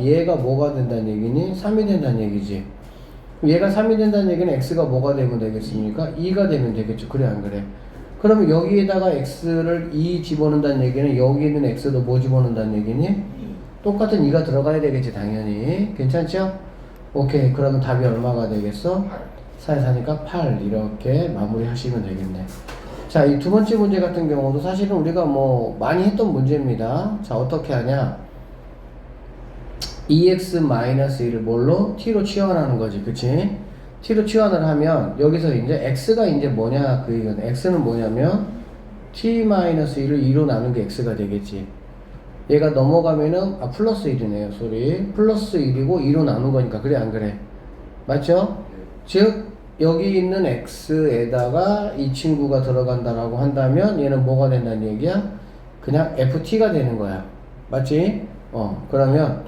얘가 뭐가 된다는 얘기니? 3이 된다는 얘기지. 얘가 3이 된다는 얘기는 x가 뭐가 되면 되겠습니까? 2가 되면 되겠죠. 그래 안 그래? 그러면 여기에다가 x를 2 집어넣는다는 얘기는 여기 있는 x도 뭐 집어넣는다는 얘기니? 똑같은 2가 들어가야 되겠지 당연히. 괜찮죠? 오케이. 그러면 답이 얼마가 되겠어? 4에 4니까 8 이렇게 마무리 하시면 되겠네. 자, 이 두 번째 문제 같은 경우도 사실은 우리가 뭐 많이 했던 문제입니다. 자, 어떻게 하냐? 2x-1을 뭘로? t로 치환하는 거지. 그치? t로 치환을 하면 여기서 이제 x가 이제 뭐냐 그 얘기는 x는 뭐냐면 t-1을 2로 나눈 게 x가 되겠지. 얘가 넘어가면은 플러스 1이네요. 소리. 플러스 1이고 2로 나눈 거니까. 그래 안 그래? 맞죠? 즉 여기 있는 x에다가 이 친구가 들어간다라고 한다면 얘는 뭐가 된다는 얘기야? 그냥 ft가 되는 거야. 맞지? 그러면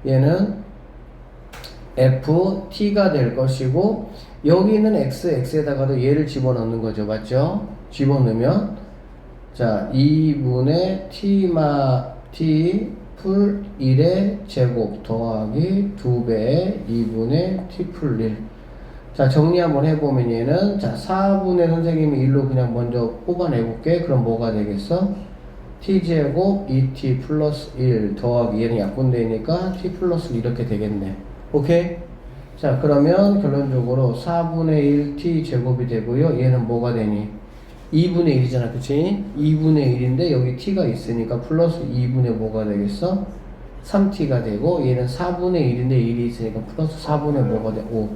얘는 ft가 될 것이고 여기 있는 x에다가도 얘를 집어넣는 거죠. 맞죠? 집어넣으면 자 2분의 t 풀 1의 제곱 더하기 2배의 2분의 t 풀 1. 자 정리 한번 해보면 얘는 자 4분의 선생님이 1로 그냥 먼저 뽑아내볼게. 그럼 뭐가 되겠어? t제곱 2t 플러스 1 더하기 얘는 약분되니까 t 플러스 1 이렇게 되겠네. 오케이? 자 그러면 결론적으로 4분의 1t 제곱이 되고요. 얘는 뭐가 되니? 2분의 1이잖아. 그치? 2분의 1인데 여기 t가 있으니까 플러스 2분의 뭐가 되겠어? 3t가 되고 얘는 4분의 1인데 1이 있으니까 플러스 4분의 뭐가 돼? 5.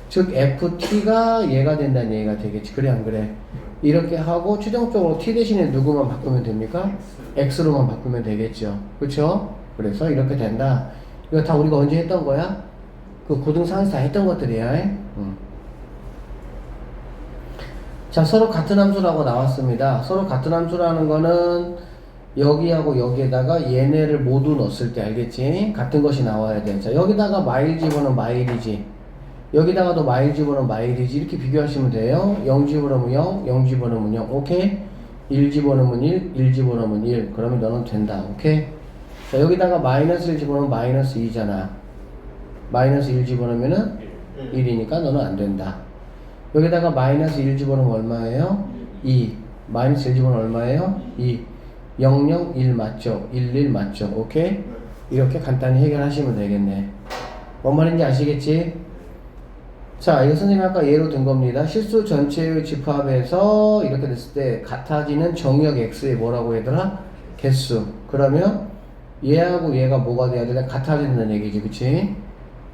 즉 ft가 얘가 된다는 얘기가 되겠지. 그래 안 그래? 이렇게 하고 최종적으로 t 대신에 누구만 바꾸면 됩니까? x로만 바꾸면 되겠죠. 그쵸? 그래서 이렇게 된다. 이거 다 우리가 언제 했던 거야? 그 고등상에서 다 했던 것들이야. 자, 서로 같은 함수라고 나왔습니다. 서로 같은 함수라는 거는 여기하고 여기에다가 얘네를 모두 넣었을 때 알겠지? 같은 것이 나와야 돼. 자, 여기다가 마일 집어넣으면 마일이지. 여기다가도 마일 집어넣으면 마일이지. 이렇게 비교하시면 돼요. 0 집어넣으면 0, 0 집어넣으면 0. 오케이? 1 집어넣으면 1, 1 집어넣으면 1. 그러면 너는 된다. 오케이? 자, 여기다가 마이너스 1 집어넣으면 마이너스 2잖아. 마이너스 1 집어넣으면은 1이니까 너는 안 된다. 여기다가 마이너스 1 집어넣으면 얼마예요? 2. 마이너스 1 집어넣으면 얼마예요? 2. 0, 0, 1 맞죠? 1, 1 맞죠? 오케이? 이렇게 간단히 해결하시면 되겠네. 뭔 말인지 아시겠지? 자, 이거 선생님이 아까 예로 든 겁니다. 실수 전체의 집합에서 이렇게 됐을 때 같아지는 정의역 x의 뭐라고 얘들아? 개수. 그러면 얘하고 얘가 뭐가 돼야 되나? 같아진다는 얘기지. 그치?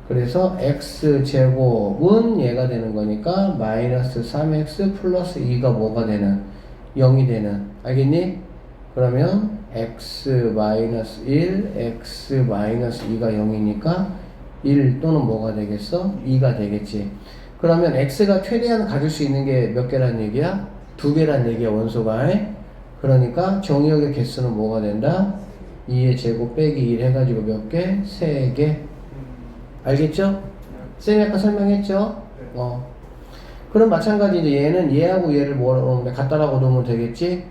그래서 x제곱은 얘가 되는 거니까 마이너스 3x 플러스 2가 뭐가 되는? 0이 되는. 알겠니? 그러면 x 마이너스 1, x 마이너스 2가 0이니까 1 또는 뭐가 되겠어? 2가 되겠지. 그러면 x가 최대한 가질 수 있는 게 몇 개란 얘기야? 2개란 얘기야, 원소가. 그러니까 정의역의 개수는 뭐가 된다? 2의 제곱 빼기 1 해가지고 몇 개? 3개. 알겠죠? 쌤이 아까 설명했죠? 그럼 마찬가지 이제 얘는 얘하고 얘를 뭐로 갖다라고 놓으면 되겠지?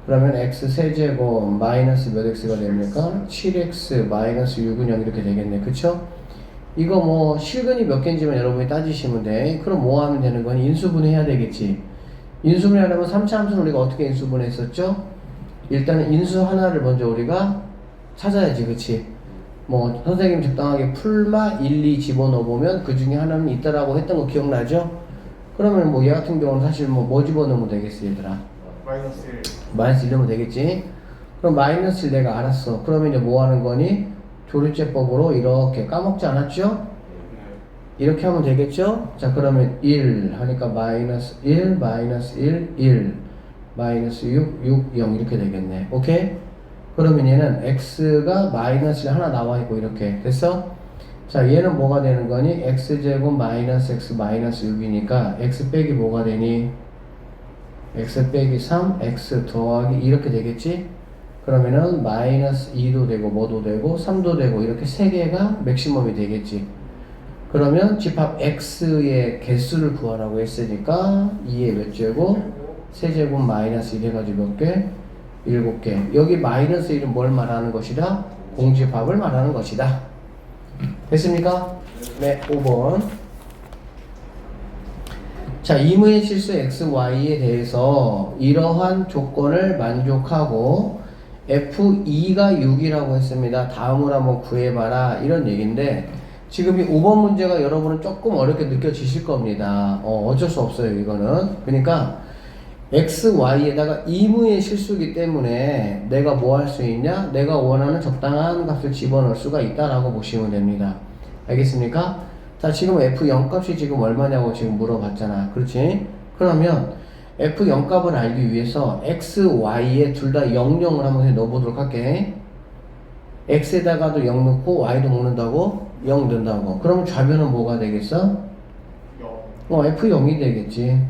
그러면 x 세제곱 마이너스 몇 x가 됩니까? 7x 마이너스 6은 0 이렇게 되겠네. 그쵸? 이거 뭐 실근이 몇 개인지만 여러분이 따지시면 돼. 그럼 뭐 하면 되는 거니? 인수분해 해야 되겠지. 인수분해 하려면 3차 함수는 우리가 어떻게 인수분해 했었죠? 일단은 인수 하나를 먼저 우리가 찾아야지. 그치? 뭐 선생님 적당하게 풀마 1, 2 집어넣어보면 그 중에 하나는 있다라고 했던 거 기억나죠? 그러면 뭐 얘 같은 경우는 사실 뭐 집어넣으면 되겠어 얘들아? 마이너스 1. 마이너스 1 넣으면 되겠지? 그럼 마이너스 1 내가 알았어. 그러면 이제 뭐 하는 거니? 조리제법으로 이렇게 까먹지 않았죠? 이렇게 하면 되겠죠? 자 그러면 1 하니까 마이너스 1, 마이너스 1, 1 마이너스 6, 6, 0 이렇게 되겠네. 오케이? 그러면 얘는 x가 마이너스 1 하나 나와있고 이렇게 됐어? 자 얘는 뭐가 되는 거니? x제곱 마이너스 x 마이너스 6이니까 x 빼기 뭐가 되니? x 빼기 3 x 더하기 이렇게 되겠지? 그러면은 마이너스 2도 되고 뭐도 되고 3도 되고 이렇게 세 개가 맥시멈이 되겠지. 그러면 집합 x의 개수를 구하라고 했으니까 2의 몇 제곱? 세제곱 마이너스 1 해가지고 몇 개? 7개. 여기 마이너스 1은 뭘 말하는 것이다? 공집합을 말하는 것이다. 됐습니까? 네, 5번. 자, 이무의 실수 x, y에 대해서 이러한 조건을 만족하고 f2가 6이라고 했습니다. 다음을 한번 구해봐라. 이런 얘기인데 지금 이 5번 문제가 여러분은 조금 어렵게 느껴지실 겁니다. 어쩔 수 없어요, 이거는. 그러니까 x, y에다가 이무의 실수이기 때문에 내가 뭐 할 수 있냐? 내가 원하는 적당한 값을 집어넣을 수가 있다라고 보시면 됩니다. 알겠습니까? 자, 지금 f0 값이 지금 얼마냐고 지금 물어봤잖아. 그렇지? 그러면 f0 값을 알기 위해서 x, y에 둘 다 0, 0을 한번 넣어보도록 할게. x에다가도 0 넣고 y도 먹는다고? 0 넣는다고. 그러면 좌변은 뭐가 되겠어? 0. f0이 되겠지.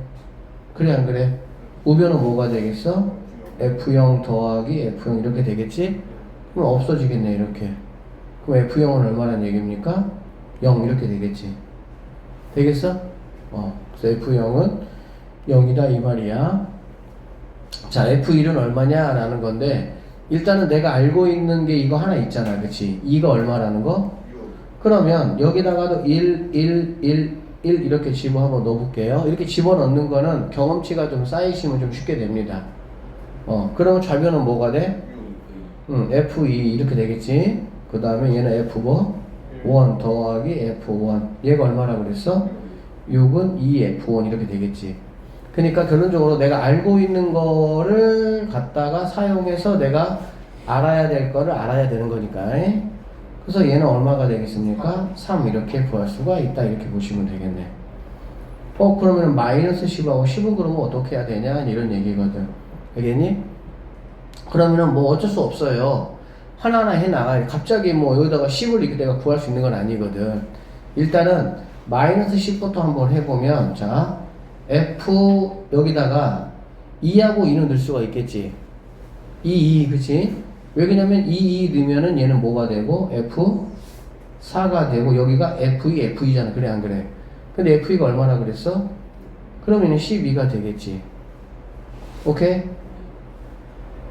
그래 안 그래? 우변은 뭐가 되겠어? f0 더하기 f0 이렇게 되겠지? 그럼 없어지겠네 이렇게. 그럼 f0은 얼마란 얘기입니까? 0 이렇게 되겠지. 되겠어? 그래서 f0은 0이다 이 말이야. 자, f1은 얼마냐 라는 건데 일단은 내가 알고 있는 게 이거 하나 있잖아. 그치? 2가 얼마라는 거? 그러면 여기다가도 1 이렇게 집어 한번 넣어볼게요. 이렇게 집어넣는 거는 경험치가 좀 쌓이시면 좀 쉽게 됩니다. 그러면 좌변은 뭐가 돼? F2 이렇게 되겠지. 그 다음에 얘는 F1 더하기 F1. 얘가 얼마라 그랬어? 6은 2F1 이렇게 되겠지. 그러니까 결론적으로 내가 알고 있는 거를 갖다가 사용해서 내가 알아야 될 거를 알아야 되는 거니까. 그래서 얘는 얼마가 되겠습니까? 3 이렇게 구할 수가 있다 이렇게 보시면 되겠네. 그러면 마이너스 10하고 10은 그러면 어떻게 해야 되냐 이런 얘기거든. 알겠니? 그러면은 뭐 어쩔 수 없어요. 하나하나 해 나가야 돼. 갑자기 뭐 여기다가 10을 이렇게 내가 구할 수 있는 건 아니거든. 일단은 마이너스 10부터 한번 해보면 자 F 여기다가 2하고 2는 넣을 수가 있겠지. 2 그치? 왜냐면 2 넣으면은 얘는 뭐가 되고 F4가 되고 여기가 F2잖아. 그래 안 그래? 근데 F2가 얼마나 그랬어? 그러면 12가 되겠지. 오케이?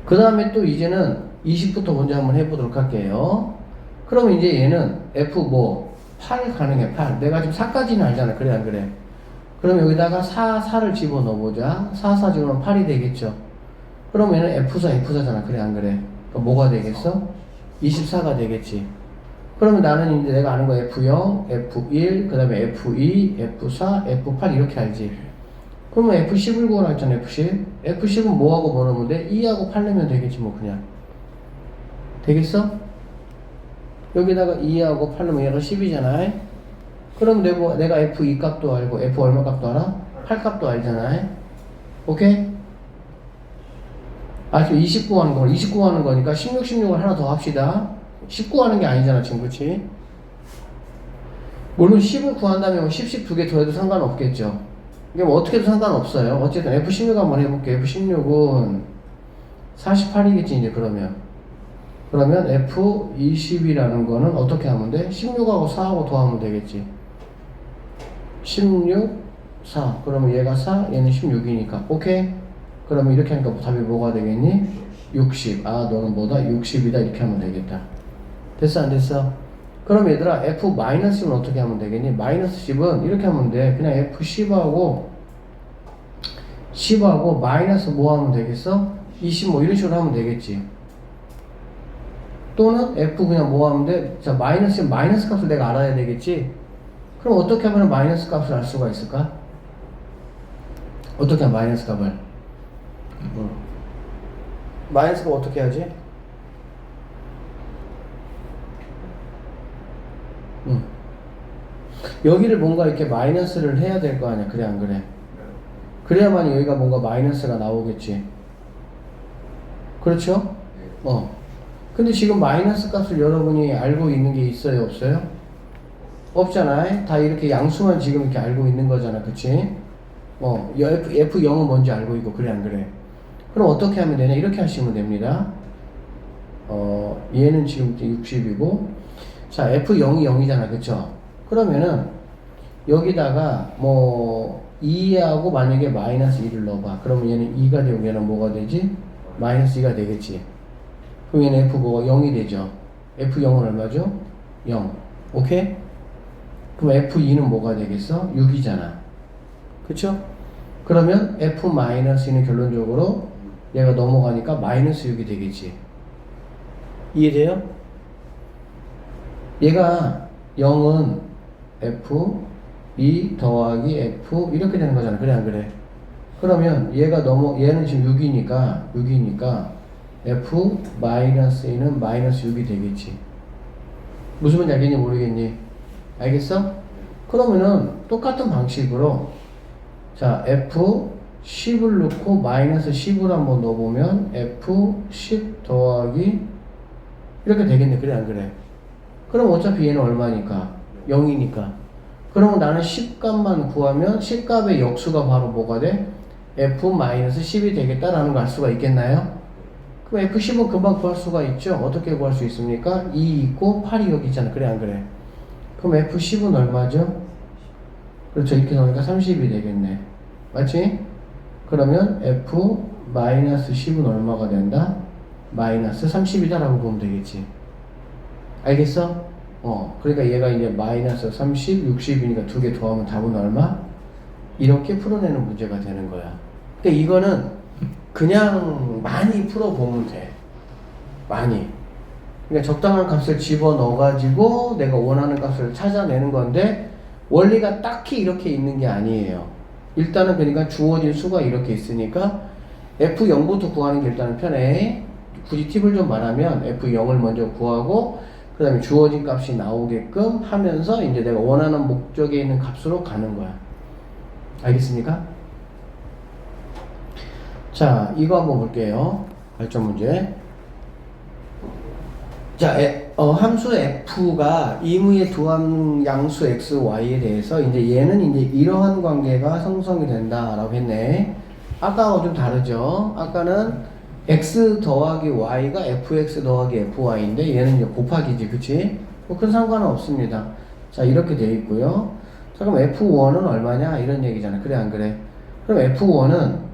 그 다음에 또 이제는 20부터 먼저 한번 해보도록 할게요. 그러면 이제 얘는 F8 가능해. 8. 내가 지금 4까지는 알잖아. 그래 안 그래? 그럼 여기다가 4를 집어넣어보자. 4 집어넣으면 8이 되겠죠. 그러면 얘는 F4잖아. 그래 안 그래? 그럼 뭐가 되겠어? 24가 되겠지. 그러면 나는 이제 내가 아는 거 F0, F1, 그 다음에 F2, F4, F8 이렇게 알지. 그러면 F10을 구하라 했잖아. F10. F10은 뭐하고 뭐 넣으면 돼? 2하고 8 넣으면 되겠지 뭐 그냥. 되겠어? 여기다가 2하고 8 넣으면 얘가 10이잖아. 그럼 내가 F2 값도 알고 F 얼마 값도 알아? 8 값도 알잖아. 오케이? 지금 29 하는 거, 29 하는 거니까 16, 16을 하나 더 합시다. 19 하는 게 아니잖아, 지금, 그치? 물론 10을 구한다면 10 두 개 더해도 상관없겠죠. 이게 뭐 어떻게 해도 상관없어요. 어쨌든 F16 한번 해볼게요. F16은 48이겠지, 이제 그러면. 그러면 F20이라는 거는 어떻게 하면 돼? 16하고 4하고 더하면 되겠지. 16, 4. 그러면 얘가 4, 얘는 16이니까. 오케이? 그러면 이렇게 하니까 답이 뭐가 되겠니? 60. 너는 뭐다? 60이다. 이렇게 하면 되겠다. 됐어? 안 됐어? 그럼 얘들아, F-는 어떻게 하면 되겠니? 마이너스 10은 이렇게 하면 돼. 그냥 F10하고 마이너스 뭐 하면 되겠어? 20 뭐 이런 식으로 하면 되겠지. 또는 F 그냥 뭐 하면 돼? 자, 마이너스 값을 내가 알아야 되겠지? 그럼 어떻게 하면 마이너스 값을 알 수가 있을까? 어떻게 하면 마이너스 값을? 마이너스 값 어떻게 하지? 여기를 뭔가 이렇게 마이너스를 해야 될 거 아니야. 그래 안 그래? 그래야만 여기가 뭔가 마이너스가 나오겠지. 그렇죠? 근데 지금 마이너스 값을 여러분이 알고 있는 게 있어요? 없어요? 없잖아요. 다 이렇게 양수만 지금 이렇게 알고 있는 거잖아. 그치? F0은 뭔지 알고 있고 그래 안 그래? 그럼 어떻게 하면 되냐? 이렇게 하시면 됩니다. 얘는 지금 60이고, 자, F0이 0이잖아. 그쵸? 그러면은, 여기다가, 2하고 만약에 마이너스 2를 넣어봐. 그러면 얘는 2가 되고 얘는 뭐가 되지? 마이너스 2가 되겠지. 그럼 얘는 F5가 0이 되죠. F0은 얼마죠? 0. 오케이? 그럼 F2는 뭐가 되겠어? 6이잖아. 그쵸? 그러면 F-2는 결론적으로 얘가 넘어가니까 마이너스 6이 되겠지. 이해돼요? 얘가 0은 F2 더하기 F 이렇게 되는 거잖아. 그래 안 그래? 그러면 얘는 지금 6이니까 F-2는 마이너스 6이 되겠지. 무슨 말인지 알겠니 모르겠니? 알겠어? 그러면은 똑같은 방식으로 자 F10을 넣고 마이너스 10을 한번 넣어보면 F10 더하기 이렇게 되겠네. 그래 안 그래? 그럼 어차피 얘는 얼마니까? 0이니까. 그러면 나는 10값만 구하면 10값의 역수가 바로 뭐가 돼? F-10이 되겠다라는 걸 알 수가 있겠나요? 그럼 F10은 금방 구할 수가 있죠? 어떻게 구할 수 있습니까? 2 있고 8이 여기 있잖아. 그래 안 그래? 그럼 F10은 얼마죠? 그렇죠. 이렇게 나오니까 30이 되겠네. 맞지? 그러면 F-10은 얼마가 된다? 마이너스 30이다 라고 보면 되겠지. 알겠어? 그러니까 얘가 이제 마이너스 30, 60이니까 두 개 더하면 답은 얼마? 이렇게 풀어내는 문제가 되는 거야. 그러니까 이거는 그냥 많이 풀어보면 돼. 많이. 그러니까 적당한 값을 집어넣어가지고 내가 원하는 값을 찾아내는 건데 원리가 딱히 이렇게 있는 게 아니에요. 일단은 그러니까 주어진 수가 이렇게 있으니까 F0부터 구하는 게 일단은 편해. 굳이 팁을 좀 말하면 F0을 먼저 구하고 그 다음에 주어진 값이 나오게끔 하면서 이제 내가 원하는 목적에 있는 값으로 가는 거야. 알겠습니까? 자, 이거 한번 볼게요. 발전 문제. 자, 함수 f가 임의의 두함 양수 x, y에 대해서 이제 얘는 이제 이러한 관계가 형성이 된다라고 했네. 아까하고 좀 다르죠. 아까는 x 더하기 y가 fx 더하기 fy인데 얘는 이제 곱하기지, 그치? 뭐 큰 상관은 없습니다. 자, 이렇게 돼 있고요. 자, 그럼 f1은 얼마냐? 이런 얘기잖아. 그래, 안 그래? 그럼 f1은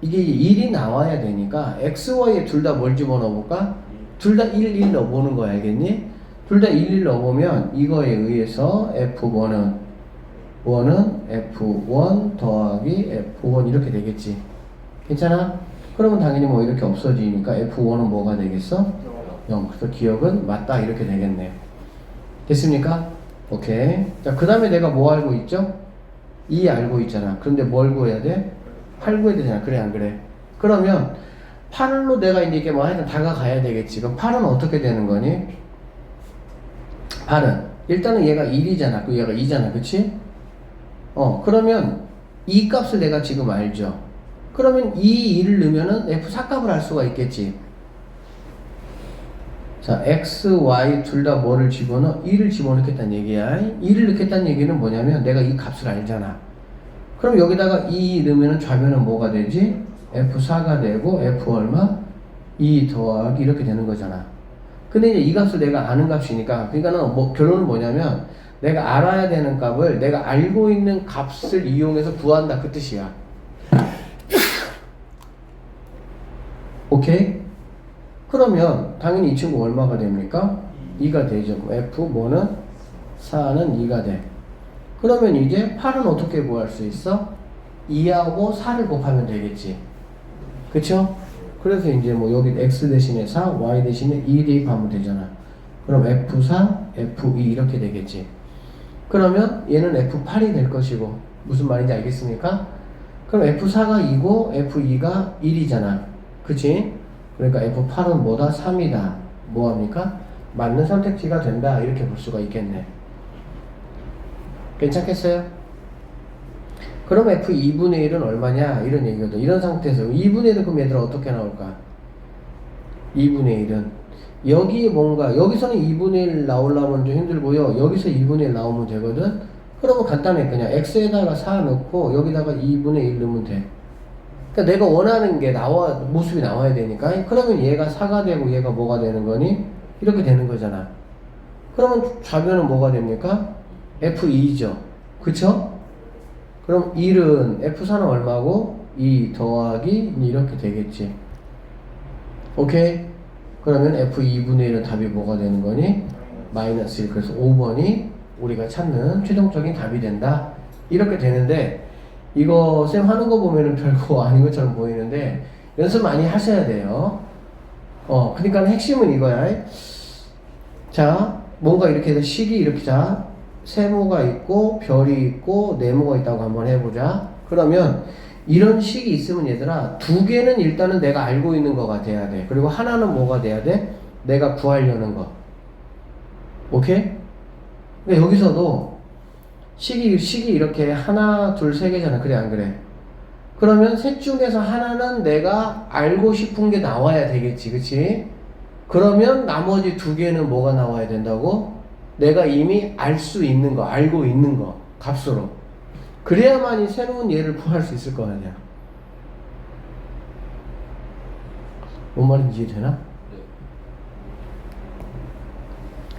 이게 1이 나와야 되니까 x, y에 둘 다 뭘 집어넣어볼까? 둘 다 1, 1 넣어보는 거야, 알겠니? 둘 다 1, 1 넣어보면 이거에 의해서 F1은 F1 더하기 F1 이렇게 되겠지. 괜찮아? 그러면 당연히 뭐 이렇게 없어지니까 F1은 뭐가 되겠어? 0. 그래서 기억은 맞다 이렇게 되겠네요. 됐습니까? 오케이. 자, 그 다음에 내가 뭐 알고 있죠? 2 알고 있잖아. 그런데 뭘 구해야 돼? 8 구해야 되잖아. 그래, 안 그래? 그러면 8로 내가 이제 이게 뭐 하여튼 다가가야 되겠지. 그럼 8은 어떻게 되는 거니? 8은 일단은 얘가 1이잖아. 그 얘가 2잖아. 그치? 그러면 이 값을 내가 지금 알죠. 그러면 이 2를 넣으면은 F4 값을 알 수가 있겠지. 자, X, Y 둘 다 뭐를 집어넣어? 2를 집어넣겠다는 얘기야. 2를 넣겠다는 얘기는 뭐냐면 내가 이 값을 알잖아. 그럼 여기다가 2 넣으면은 좌변은 뭐가 되지? F4가 되고 F 얼마? 2 더하기 이렇게 되는 거잖아. 근데 이제 이 값을 내가 아는 값이니까 그러니까는 결론은 뭐냐면 내가 알아야 되는 값을 내가 알고 있는 값을 이용해서 구한다 그 뜻이야. 오케이? 그러면 당연히 이 친구 얼마가 됩니까? 2가 되죠. F 뭐는? 4는 2가 돼. 그러면 이제 8은 어떻게 구할 수 있어? 2하고 4를 곱하면 되겠지. 그쵸? 그래서 이제 뭐 여기 x 대신에 4, y 대신에 2 대입하면 되잖아. 그럼 F4, F2 이렇게 되겠지. 그러면 얘는 F8이 될 것이고 무슨 말인지 알겠습니까? 그럼 F4가 2고 F2가 1이잖아. 그치? 그러니까 F8은 뭐다? 3이다. 뭐합니까? 맞는 선택지가 된다. 이렇게 볼 수가 있겠네. 괜찮겠어요? 그럼 F2분의 1은 얼마냐? 이런 얘기거든. 이런 상태에서 2분의 1은 그럼 얘들아 어떻게 나올까? 2분의 1은 여기에 뭔가 여기서는 2분의 1 나오려면 좀 힘들고요. 여기서 2분의 1 나오면 되거든. 그러면 간단해. 그냥 x에다가 4 넣고 여기다가 2분의 1 넣으면 돼. 그러니까 내가 원하는 게 모습이 나와야 되니까. 그러면 얘가 4가 되고 얘가 뭐가 되는 거니? 이렇게 되는 거잖아. 그러면 좌변은 뭐가 됩니까? F2죠. 그쵸? 그럼 1은 F4는 얼마고? 2 더하기 이렇게 되겠지. 오케이? 그러면 F2분의 1은 답이 뭐가 되는 거니? 마이너스 1. 그래서 5번이 우리가 찾는 최종적인 답이 된다. 이렇게 되는데, 이거 쌤 하는 거 보면은 별거 아닌 것처럼 보이는데, 연습 많이 하셔야 돼요. 그러니까 핵심은 이거야. 자, 뭔가 이렇게 해서 식이 이렇게, 자, 세모가 있고, 별이 있고, 네모가 있다고 한번 해보자. 그러면, 이런 식이 있으면 얘들아, 두 개는 일단은 내가 알고 있는 거가 돼야 돼. 그리고 하나는 뭐가 돼야 돼? 내가 구하려는 거. 오케이? 그러니까 여기서도 식이 이렇게 하나, 둘, 세 개잖아. 그래, 안 그래? 그러면 셋 중에서 하나는 내가 알고 싶은 게 나와야 되겠지. 그치? 그러면 나머지 두 개는 뭐가 나와야 된다고? 내가 이미 알 수 있는 거, 알고 있는 거, 값으로. 그래야만이 새로운 얘를 구할 수 있을 거 아니야. 뭔 말인지 이해되나?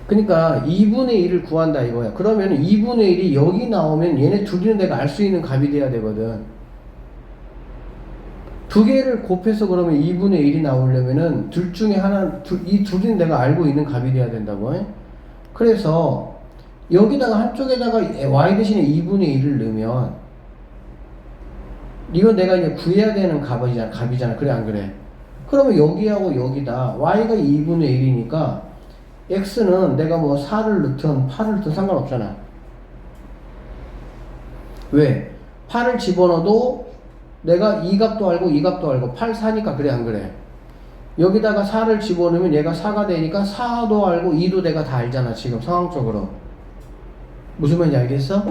그러니까 2분의 1을 구한다 이거야. 그러면 2분의 1이 여기 나오면 얘네 둘이는 내가 알 수 있는 값이 돼야 되거든. 두 개를 곱해서 그러면 2분의 1이 나오려면은 둘 중에 하나, 이 둘은 내가 알고 있는 값이 돼야 된다고. 그래서 여기다가 한쪽에다가 y 대신에 2분의 1을 넣으면 이건 내가 이제 구해야 되는 값이잖아. 그래 안 그래? 그러면 여기하고 여기다 y가 2분의 1이니까 x는 내가 뭐 4를 넣든 8을 넣든 상관없잖아. 왜? 8을 집어넣어도 내가 이 값도 알고 이 값도 알고 8, 4니까 그래 안 그래? 여기다가 4를 집어넣으면 얘가 4가 되니까 4도 알고 2도 내가 다 알잖아. 지금 상황적으로. 무슨 말인지 알겠어?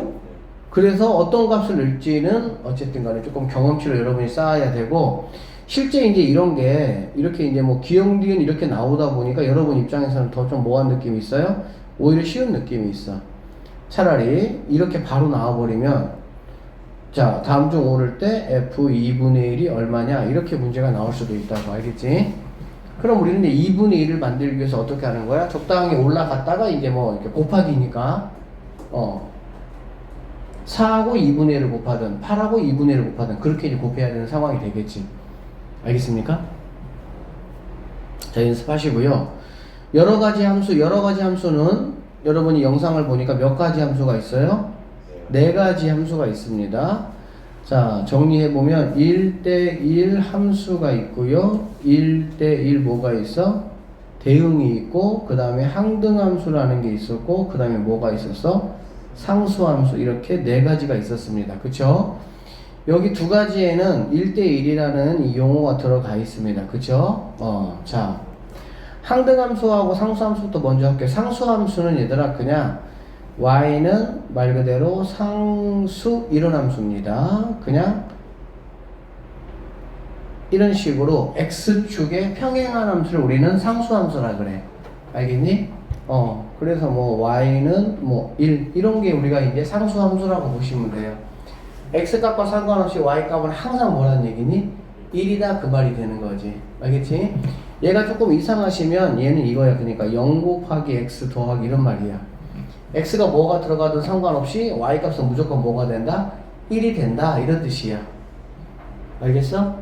그래서 어떤 값을 넣을지는 어쨌든 간에 조금 경험치를 여러분이 쌓아야 되고, 실제 이제 이런 게 이렇게 이제 뭐 기억니은 이렇게 나오다 보니까 여러분 입장에서는 더 좀 뭐한 느낌이 있어요? 오히려 쉬운 느낌이 있어. 차라리 이렇게 바로 나와버리면, 자, 다음 중 오를 때 F2분의 1이 얼마냐? 이렇게 문제가 나올 수도 있다고. 알겠지? 그럼 우리는 이제 2분의 1을 만들기 위해서 어떻게 하는 거야? 적당히 올라갔다가 이제 뭐 이렇게 곱하기니까 4하고 2분의 1을 곱하든 8하고 2분의 1을 곱하든 그렇게 이제 곱해야 되는 상황이 되겠지. 알겠습니까? 자, 연습하시고요. 여러 가지 함수는 여러분이 영상을 보니까 몇 가지 함수가 있어요? 네 가지 함수가 있습니다. 자, 정리해보면 1대1 함수가 있고요. 1대1 뭐가 있어? 대응이 있고, 그 다음에 항등함수라는 게 있었고, 그 다음에 뭐가 있었어? 상수함수. 이렇게 네 가지가 있었습니다. 그쵸? 여기 두 가지에는 1대1이라는 이 용어가 들어가 있습니다. 그쵸? 자, 항등함수하고 상수함수부터 먼저 할게요. 상수함수는 얘들아 그냥 y는 말 그대로 상수 이론함수입니다. 그냥 이런 식으로 x축에 평행한 함수를 우리는 상수함수라 그래. 알겠니? 그래서 뭐 y는 뭐 1 이런 게 우리가 이제 상수함수라고 보시면 돼요. x값과 상관없이 y값은 항상 뭐라는 얘기니? 1이다 그 말이 되는 거지. 알겠지? 얘가 조금 이상하시면 얘는 이거야. 그러니까 0 곱하기 x 더하기 이런 말이야. x가 뭐가 들어가든 상관없이 y값은 무조건 뭐가 된다? 1이 된다 이런 뜻이야. 알겠어?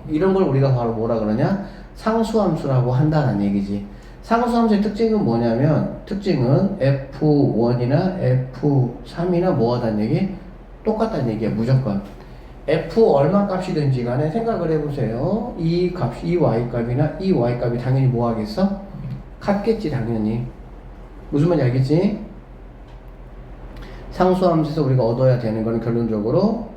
이런 걸 우리가 바로 뭐라 그러냐? 상수함수라고 한다는 얘기지. 상수함수의 특징은 뭐냐면, 특징은 F1이나 F3이나 뭐 하다는 얘기? 똑같다는 얘기야, 무조건. F 얼마 값이든지 간에 생각을 해보세요. 이 Y값이나 이 Y값이 당연히 뭐 하겠어? 같겠지, 당연히. 무슨 말인지 알겠지? 상수함수에서 우리가 얻어야 되는 거는 결론적으로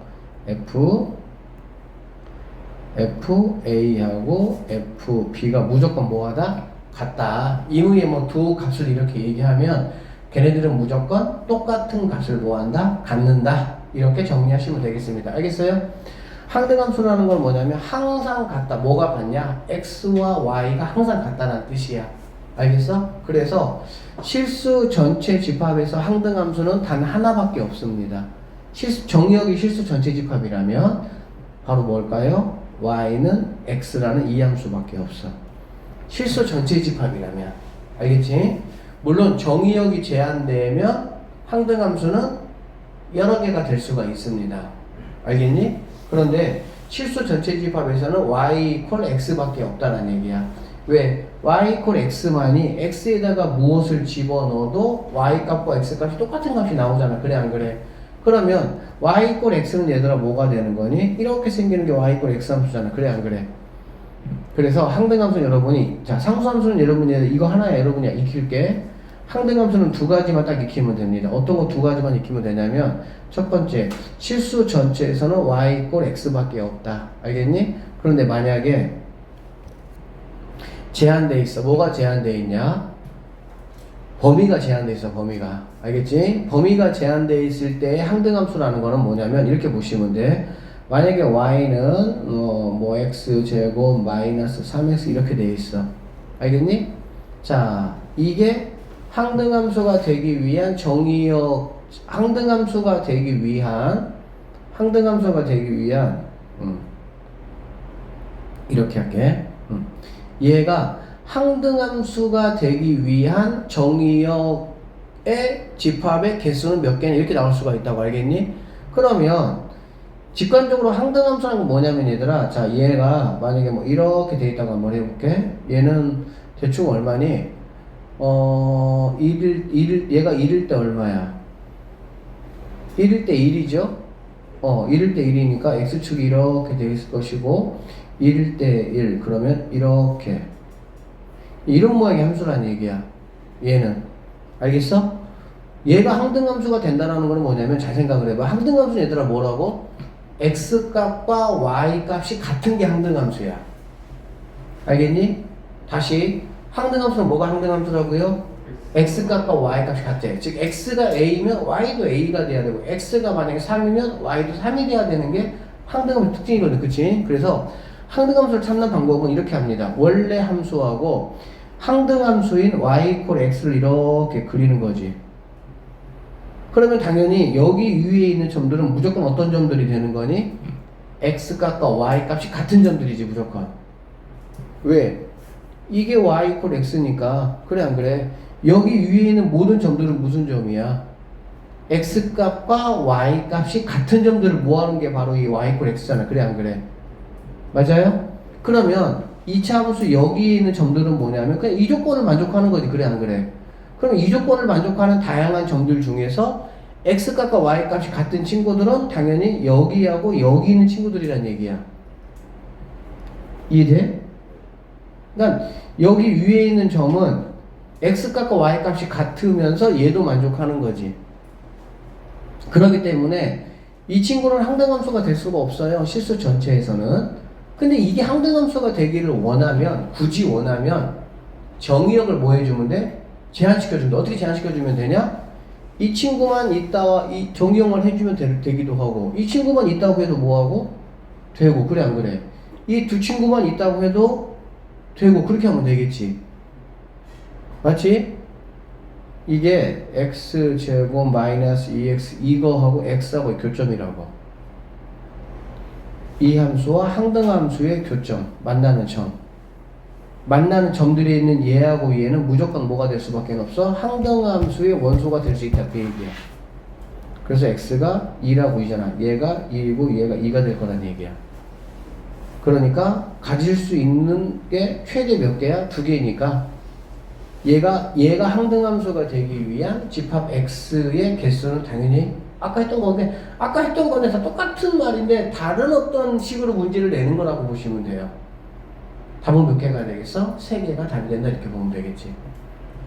FA하고 FB가 무조건 뭐하다? 같다. 이후에 뭐 두 값을 이렇게 얘기하면 걔네들은 무조건 똑같은 값을 뭐한다? 갖는다. 이렇게 정리하시면 되겠습니다. 알겠어요? 항등함수라는 건 뭐냐면 항상 같다. 뭐가 같냐? x와 y가 항상 같다는 뜻이야. 알겠어? 그래서 실수 전체 집합에서 항등함수는 단 하나밖에 없습니다. 정의역이 실수 전체 집합이라면 바로 뭘까요? y는 x라는 이 함수밖에 없어. 실수 전체 집합이라면. 알겠지? 물론 정의역이 제한되면 항등함수는 여러 개가 될 수가 있습니다. 알겠니? 그런데 실수 전체 집합에서는 y 이퀄 x밖에 없다는 얘기야. 왜? y 이퀄 x만이 x에다가 무엇을 집어넣어도 y 값과 x 값이 똑같은 값이 나오잖아. 그래 안 그래? 그러면 y 이퀄 x는 얘들아 뭐가 되는 거니? 이렇게 생기는 게 y 이퀄 x 함수잖아. 그래 안 그래? 그래서 항등함수는 여러분이, 자, 상수함수는 여러분이 이거 하나에 여러분이 익힐게. 항등함수는 두 가지만 딱 익히면 됩니다. 어떤 거 두 가지만 익히면 되냐면, 첫 번째, 실수 전체에서는 y 이퀄 x밖에 없다. 알겠니? 그런데 만약에 제한돼 있어. 뭐가 제한돼 있냐? 범위가 제한돼 있어. 범위가. 알겠지? 범위가 제한돼 있을 때 항등함수라는 거는 뭐냐면 이렇게 보시면 돼. 만약에 y는 뭐 x 제곱 마이너스 3x 이렇게 돼 있어. 알겠니? 자, 이게 항등함수가 되기 위한 정의역, 항등함수가 되기 위한 이렇게 할게. 얘가 항등함수가 되기 위한 정의역의 집합의 개수는 몇 개냐 이렇게 나올 수가 있다고. 알겠니? 그러면 직관적으로 항등함수라는 건 뭐냐면 얘들아, 자, 얘가 만약에 뭐 이렇게 돼 있다고 한번 해볼게. 얘는 대충 얼마니? 얘가 1일 때 얼마야? 1일 때 1이죠? 1일 때 1이니까 x축이 이렇게 돼 있을 것이고 1일 때 1, 그러면 이렇게 이런 모양의 함수란 얘기야. 얘는. 알겠어? 얘가 항등함수가 된다는 거는 뭐냐면, 잘 생각을 해봐. 항등함수는 얘들아 뭐라고? x값과 y값이 같은 게 항등함수야. 알겠니? 다시, 항등함수는 뭐가 항등함수라고요? x값과 y값이 같아. 즉 x가 a면 y도 a가 돼야 되고, x가 만약에 3이면 y도 3이 돼야 되는 게 항등함수 특징이거든. 그치? 그래서 항등함수를 찾는 방법은 이렇게 합니다. 원래 함수하고 항등함수인 y 이퀄 x를 이렇게 그리는 거지. 그러면 당연히 여기 위에 있는 점들은 무조건 어떤 점들이 되는 거니? x값과 y값이 같은 점들이지 무조건. 왜? 이게 y 이퀄 x니까. 그래 안 그래? 여기 위에 있는 모든 점들은 무슨 점이야? x값과 y값이 같은 점들을 모아놓은 게 바로 이 y 이퀄 x잖아. 그래 안 그래? 맞아요? 그러면 2차 함수 여기 있는 점들은 뭐냐면 그냥 이 조건을 만족하는 거지. 그래 안 그래? 그럼 이 조건을 만족하는 다양한 점들 중에서 x값과 y값이 같은 친구들은 당연히 여기하고 여기 있는 친구들이란 얘기야. 이해돼? 그러니까 여기 위에 있는 점은 x값과 y값이 같으면서 얘도 만족하는 거지. 그렇기 때문에 이 친구는 항등함수가 될 수가 없어요. 실수 전체에서는. 근데 이게 항등함수가 되기를 원하면, 굳이 원하면 정의역을 뭐 해주면 돼? 제한시켜준다. 어떻게 제한시켜주면 되냐? 이 친구만 있다와 이 정의역을 해주면 되기도 하고, 이 친구만 있다고 해도 뭐하고? 되고. 그래 안 그래? 이 두 친구만 있다고 해도 되고. 그렇게 하면 되겠지. 맞지? 이게 x제곱 마이너스 2x 이거하고 x하고의 교점이라고. 이 함수와 항등함수의 교점, 만나는 점. 만나는 점들이 있는 얘하고 얘는 무조건 뭐가 될 수밖에 없어? 항등함수의 원소가 될 수 있다. 그 얘기야. 그래서 x가 2라고 2잖아. 얘가 1이고 얘가 2가 될 거란 얘기야. 그러니까 가질 수 있는 게 최대 몇 개야? 2개니까 얘가 항등함수가 되기 위한 집합 x의 개수는 당연히 아까 했던 건데 다 똑같은 말인데 다른 어떤 식으로 문제를 내는 거라고 보시면 돼요. 답은 몇 개가 되겠어? 3개가 답이 된다 이렇게 보면 되겠지.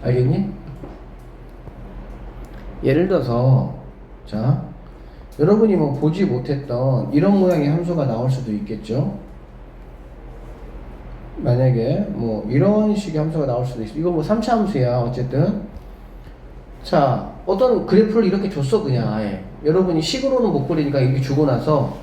알겠니? 예를 들어서 자, 여러분이 뭐 보지 못했던 이런 모양의 함수가 나올 수도 있겠죠. 만약에 뭐 이런 식의 함수가 나올 수도 있어. 이거 뭐 3차 함수야. 어쨌든 자, 어떤 그래프를 이렇게 줬어. 그냥 아예 여러분이 식으로는 못 그리니까 이렇게 주고 나서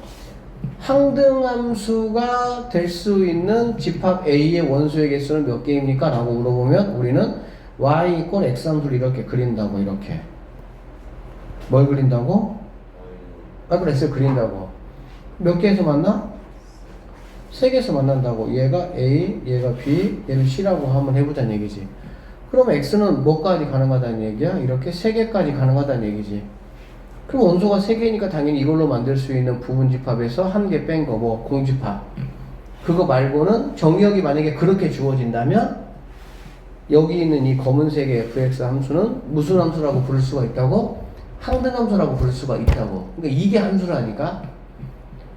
항등함수가 될 수 있는 집합 A의 원소의 개수는 몇 개입니까? 라고 물어보면 우리는 y 이퀄 x 함수를 이렇게 그린다고. 이렇게 뭘 그린다고? y 이퀄 x를 그린다고. 몇 개에서 만나? 세 개에서 만난다고. 얘가 A, 얘가 B, 얘를 C라고 한번 해보자는 얘기지. 그럼 X는 뭐까지 가능하다는 얘기야? 이렇게 세 개까지 가능하다는 얘기지. 그럼 원소가 세 개니까 당연히 이걸로 만들 수 있는 부분집합에서 한 개 뺀 거, 뭐 공집합. 그거 말고는 정의역이 만약에 그렇게 주어진다면 여기 있는 이 검은색의 fx 함수는 무슨 함수라고 부를 수가 있다고? 항등함수라고 부를 수가 있다고. 그러니까 이게 함수라니까.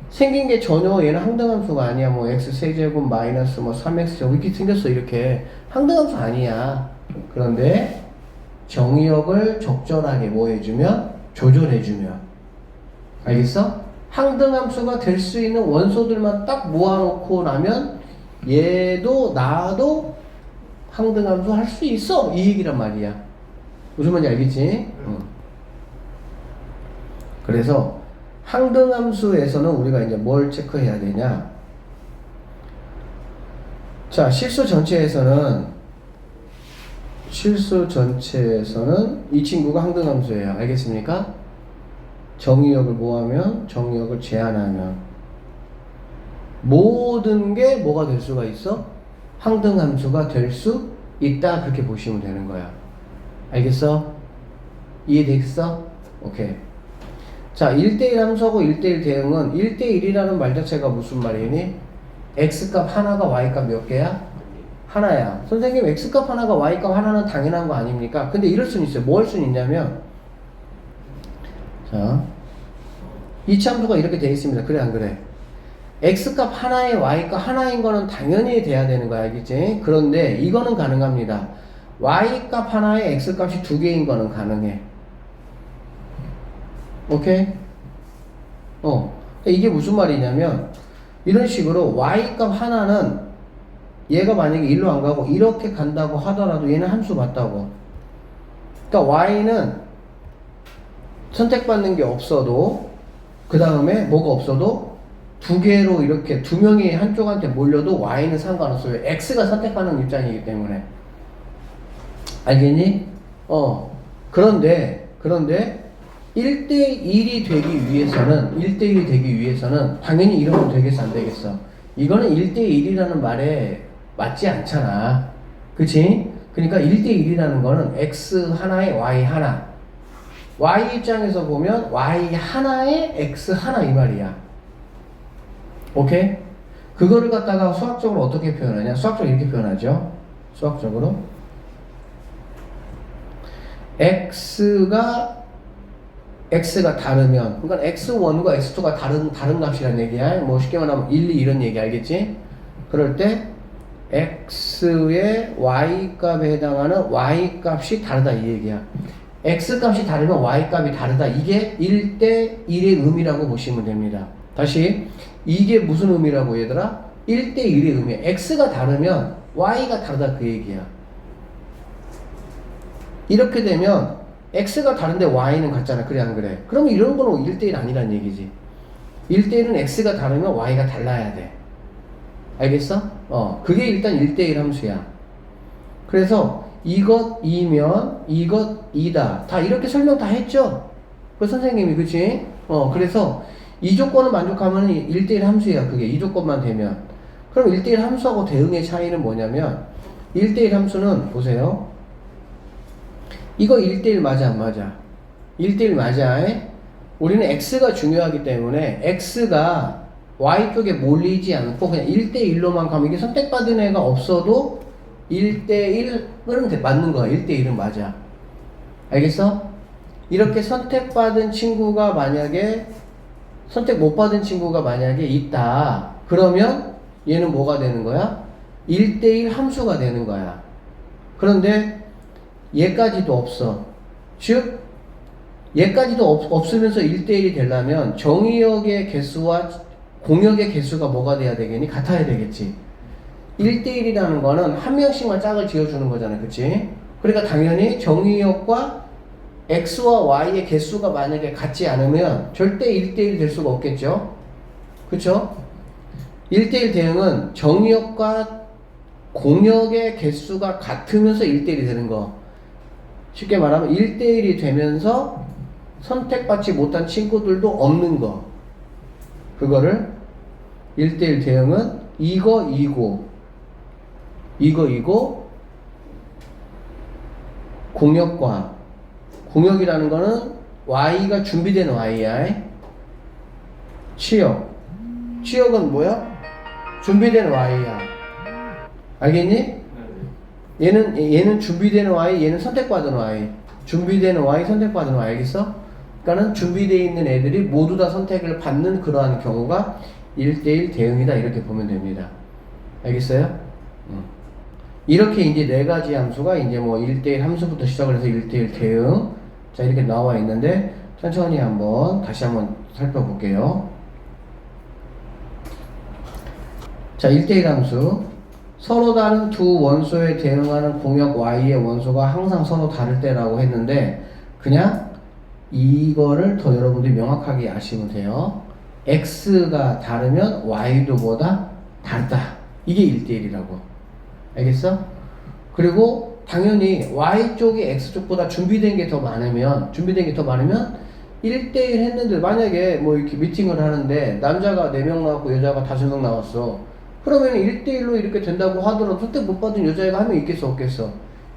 생긴 게 전혀 얘는 항등함수가 아니야. 뭐 x 세제곱 마이너스 뭐 3x 이렇게 생겼어. 이렇게 항등함수 아니야. 그런데 정의역을 적절하게 뭐 해주면? 조절해주면. 알겠어? 항등함수가 될 수 있는 원소들만 딱 모아놓고 나면 얘도 나도 항등함수 할 수 있어. 이 얘기란 말이야. 무슨 말인지 알겠지? 응. 그래서 항등함수에서는 우리가 이제 뭘 체크해야 되냐? 자, 실수 전체에서는 이 친구가 항등함수예요. 알겠습니까? 정의역을 뭐하면? 정의역을 제한하면 모든 게 뭐가 될 수가 있어? 항등함수가 될 수 있다. 그렇게 보시면 되는 거야. 알겠어? 이해되겠어? 오케이. 자, 1대1 함수하고 1대1 대응은 1대1이라는 말 자체가 무슨 말이니? x값 하나가 y값 몇 개야? 하나야. 선생님 x값 하나가 y값 하나는 당연한 거 아닙니까? 근데 이럴 수는 있어요. 뭐 할 수는 있냐면 자, 이차함수가 이렇게 되어 있습니다. 그래 안 그래? x값 하나에 y값 하나인 거는 당연히 돼야 되는 거야. 알겠지? 그런데 이거는 가능합니다. y값 하나에 x값이 두 개인 거는 가능해. 오케이? 이게 무슨 말이냐면 이런 식으로 y값 하나는 얘가 만약에 일로 안 가고 이렇게 간다고 하더라도 얘는 함수 맞다고. 그러니까 y는 선택받는 게 없어도 그 다음에 뭐가 없어도 두 개로 이렇게 두 명이 한쪽한테 몰려도 y는 상관없어요. x가 선택하는 입장이기 때문에. 알겠니? 그런데 1대1이 되기 위해서는 당연히 이러면 되겠어 안 되겠어? 이거는 1대1이라는 말에 맞지 않잖아. 그치? 그러니까 1대1이라는 거는 x 하나에 y 하나. y 입장에서 보면 y 하나에 x 하나 이 말이야. 오케이? 그거를 갖다가 수학적으로 어떻게 표현하냐? 수학적으로 이렇게 표현하죠. 수학적으로 x가 다르면, 그러니까 x1과 x2가 다른 값이라는 얘기야. 뭐 쉽게 말하면 1, 2 이런 얘기 알겠지? 그럴 때 x의 y 값에 해당하는 y 값이 다르다 이 얘기야. x 값이 다르면 y 값이 다르다. 이게 1대1의 의미라고 보시면 됩니다. 다시 이게 무슨 의미라고 얘들아? 1대1의 의미. x가 다르면 y가 다르다 그 얘기야. 이렇게 되면 x가 다른데 y는 같잖아. 그래 안 그래? 그러면 이런 거는 1대1 아니란 얘기지. 1대1은 x가 다르면 y가 달라야 돼. 알겠어? 그게 일단 1대1 함수야. 그래서 이것2면 이것2다. 다 이렇게 설명 다 했죠? 그 선생님이 그치? 그래서 이 조건을 만족하면 1대1 함수야. 그게 이 조건만 되면. 그럼 1대1 함수하고 대응의 차이는 뭐냐면 1대1 함수는 보세요. 이거 1대1 맞아 안 맞아? 1대1 맞아. 우리는 x가 중요하기 때문에 x가 y 쪽에 몰리지 않고 그냥 1대1로만 가면 이게 선택받은 애가 없어도 1대1은 맞는 거야. 1대1은 맞아. 알겠어? 이렇게 선택받은 친구가 만약에 선택 못 받은 친구가 만약에 있다. 그러면 얘는 뭐가 되는 거야? 1대1 함수가 되는 거야. 그런데 얘까지도 없어. 즉 얘까지도 없으면서 1대1이 되려면 정의역의 개수와 공역의 개수가 뭐가 돼야 되겠니? 같아야 되겠지. 1대1이라는 거는 한 명씩만 짝을 지어주는 거잖아. 그치? 그러니까 당연히 정의역과 x와 y의 개수가 만약에 같지 않으면 절대 1대1 될 수가 없겠죠. 그쵸? 1대1 대응은 정의역과 공역의 개수가 같으면서 1대1이 되는 거. 쉽게 말하면 1대1이 되면서 선택받지 못한 친구들도 없는 거. 그거를 1대1 대응은 이거 공역과 공역이라는 거는 y가 준비된 y야. 치역은 뭐야? 준비된 y야. 알겠니? 얘는 준비된 y, 얘는 선택받은 y. 준비된 y, 선택받은 y. 알겠어? 그러니까는 준비되어 있는 애들이 모두 다 선택을 받는 그러한 경우가 1대1 대응이다. 이렇게 보면 됩니다. 알겠어요? 이렇게 이제 네 가지 함수가 이제 뭐 1대1 함수부터 시작을 해서 1대1 대응. 자, 이렇게 나와 있는데 천천히 다시 한번 살펴볼게요. 자, 1대1 함수. 서로 다른 두 원소에 대응하는 공역 y의 원소가 항상 서로 다를 때라고 했는데 그냥 이거를 더 여러분들이 명확하게 아시면 돼요. x가 다르면 y도 뭐다? 다르다. 이게 1대1이라고. 알겠어? 그리고 당연히 y쪽이 x쪽보다 준비된 게 더 많으면 1대1 했는데 만약에 뭐 이렇게 미팅을 하는데 남자가 4명 나왔고 여자가 5명 나왔어. 그러면 1대1로 이렇게 된다고 하더라도 선택 못 받은 여자애가 한 명 있겠어 없겠어?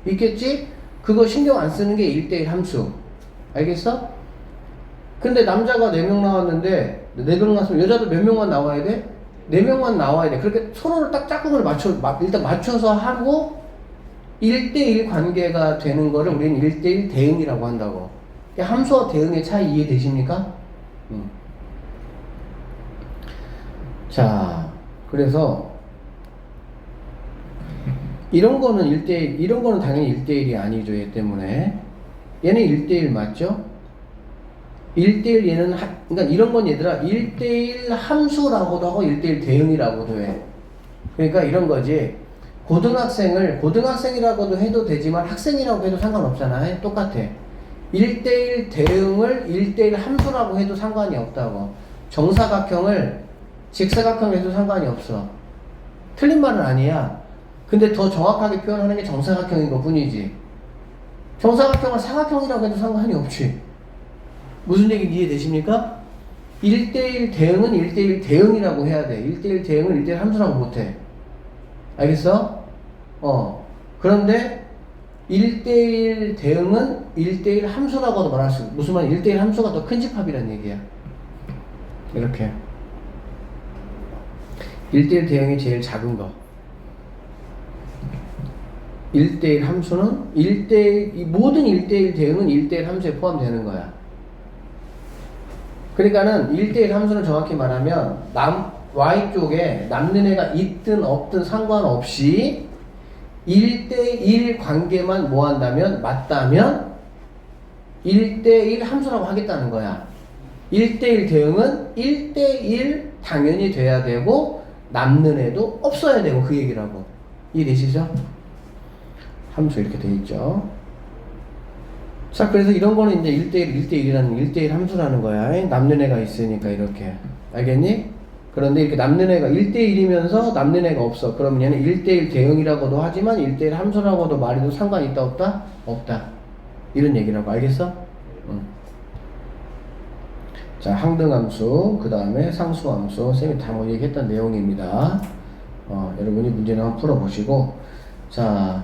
있겠지? 그거 신경 안 쓰는 게 1대1 함수. 알겠어? 근데 남자가 4명 나왔는데 4명 나왔으면 여자도 몇 명만 나와야 돼? 4명만 나와야 돼. 그렇게 서로를 딱 짝꿍을 일단 맞춰서 하고 1대1 관계가 되는 거를 우리는 1대1 대응이라고 한다고. 함수와 대응의 차이 이해되십니까? 자, 그래서 이런 거는 당연히 1대1이 아니죠. 얘 때문에. 얘는 1대1 맞죠? 1대1 얘는 그러니까 이런 건 얘들아 1대1 함수라고도 하고 1대1 대응이라고도 해. 그러니까 이런 거지. 고등학생이라고도 해도 되지만 학생이라고 해도 상관없잖아. 똑같아. 1대1 대응을 1대1 함수라고 해도 상관이 없다고. 정사각형을 직사각형을 해도 상관이 없어. 틀린 말은 아니야. 근데 더 정확하게 표현하는 게 정사각형인 것 뿐이지. 정사각형을 사각형이라고 해도 상관이 없지. 무슨 얘기인지 이해되십니까? 1대1 대응은 1대1 대응이라고 해야 돼. 1대1 대응은 1대1 함수라고 못해. 알겠어? 그런데 1대1 대응은 1대1 함수라고도 말할 수 있어. 무슨 말이야? 1대1 함수가 더 큰 집합이라는 얘기야. 이렇게. 1대1 대응이 제일 작은 거. 1대1 함수는 모든 1대1 대응은 1대1 함수에 포함되는 거야. 그러니까는 1대1 함수는 정확히 말하면 Y쪽에 남는 애가 있든 없든 상관없이 1대1 관계만 뭐 한다면 맞다면 1대1 함수라고 하겠다는 거야. 1대1 대응은 1대1 당연히 돼야 되고 남는 애도 없어야 되고 그 얘기라고. 이해되시죠? 함수 이렇게 돼 있죠. 자, 그래서 이런 거는 이제 1대1 함수라는 거야. 남는 애가 있으니까 이렇게. 알겠니? 그런데 이렇게 남는 애가 1대1이면서 남는 애가 없어. 그러면 얘는 1대1 대응이라고도 하지만 1대1 함수라고도 말해도 상관이 있다 없다? 없다. 이런 얘기라고. 알겠어? 자, 항등함수, 그 다음에 상수함수, 쌤이 다 뭐 얘기했던 내용입니다. 여러분이 문제를 한번 풀어보시고, 자,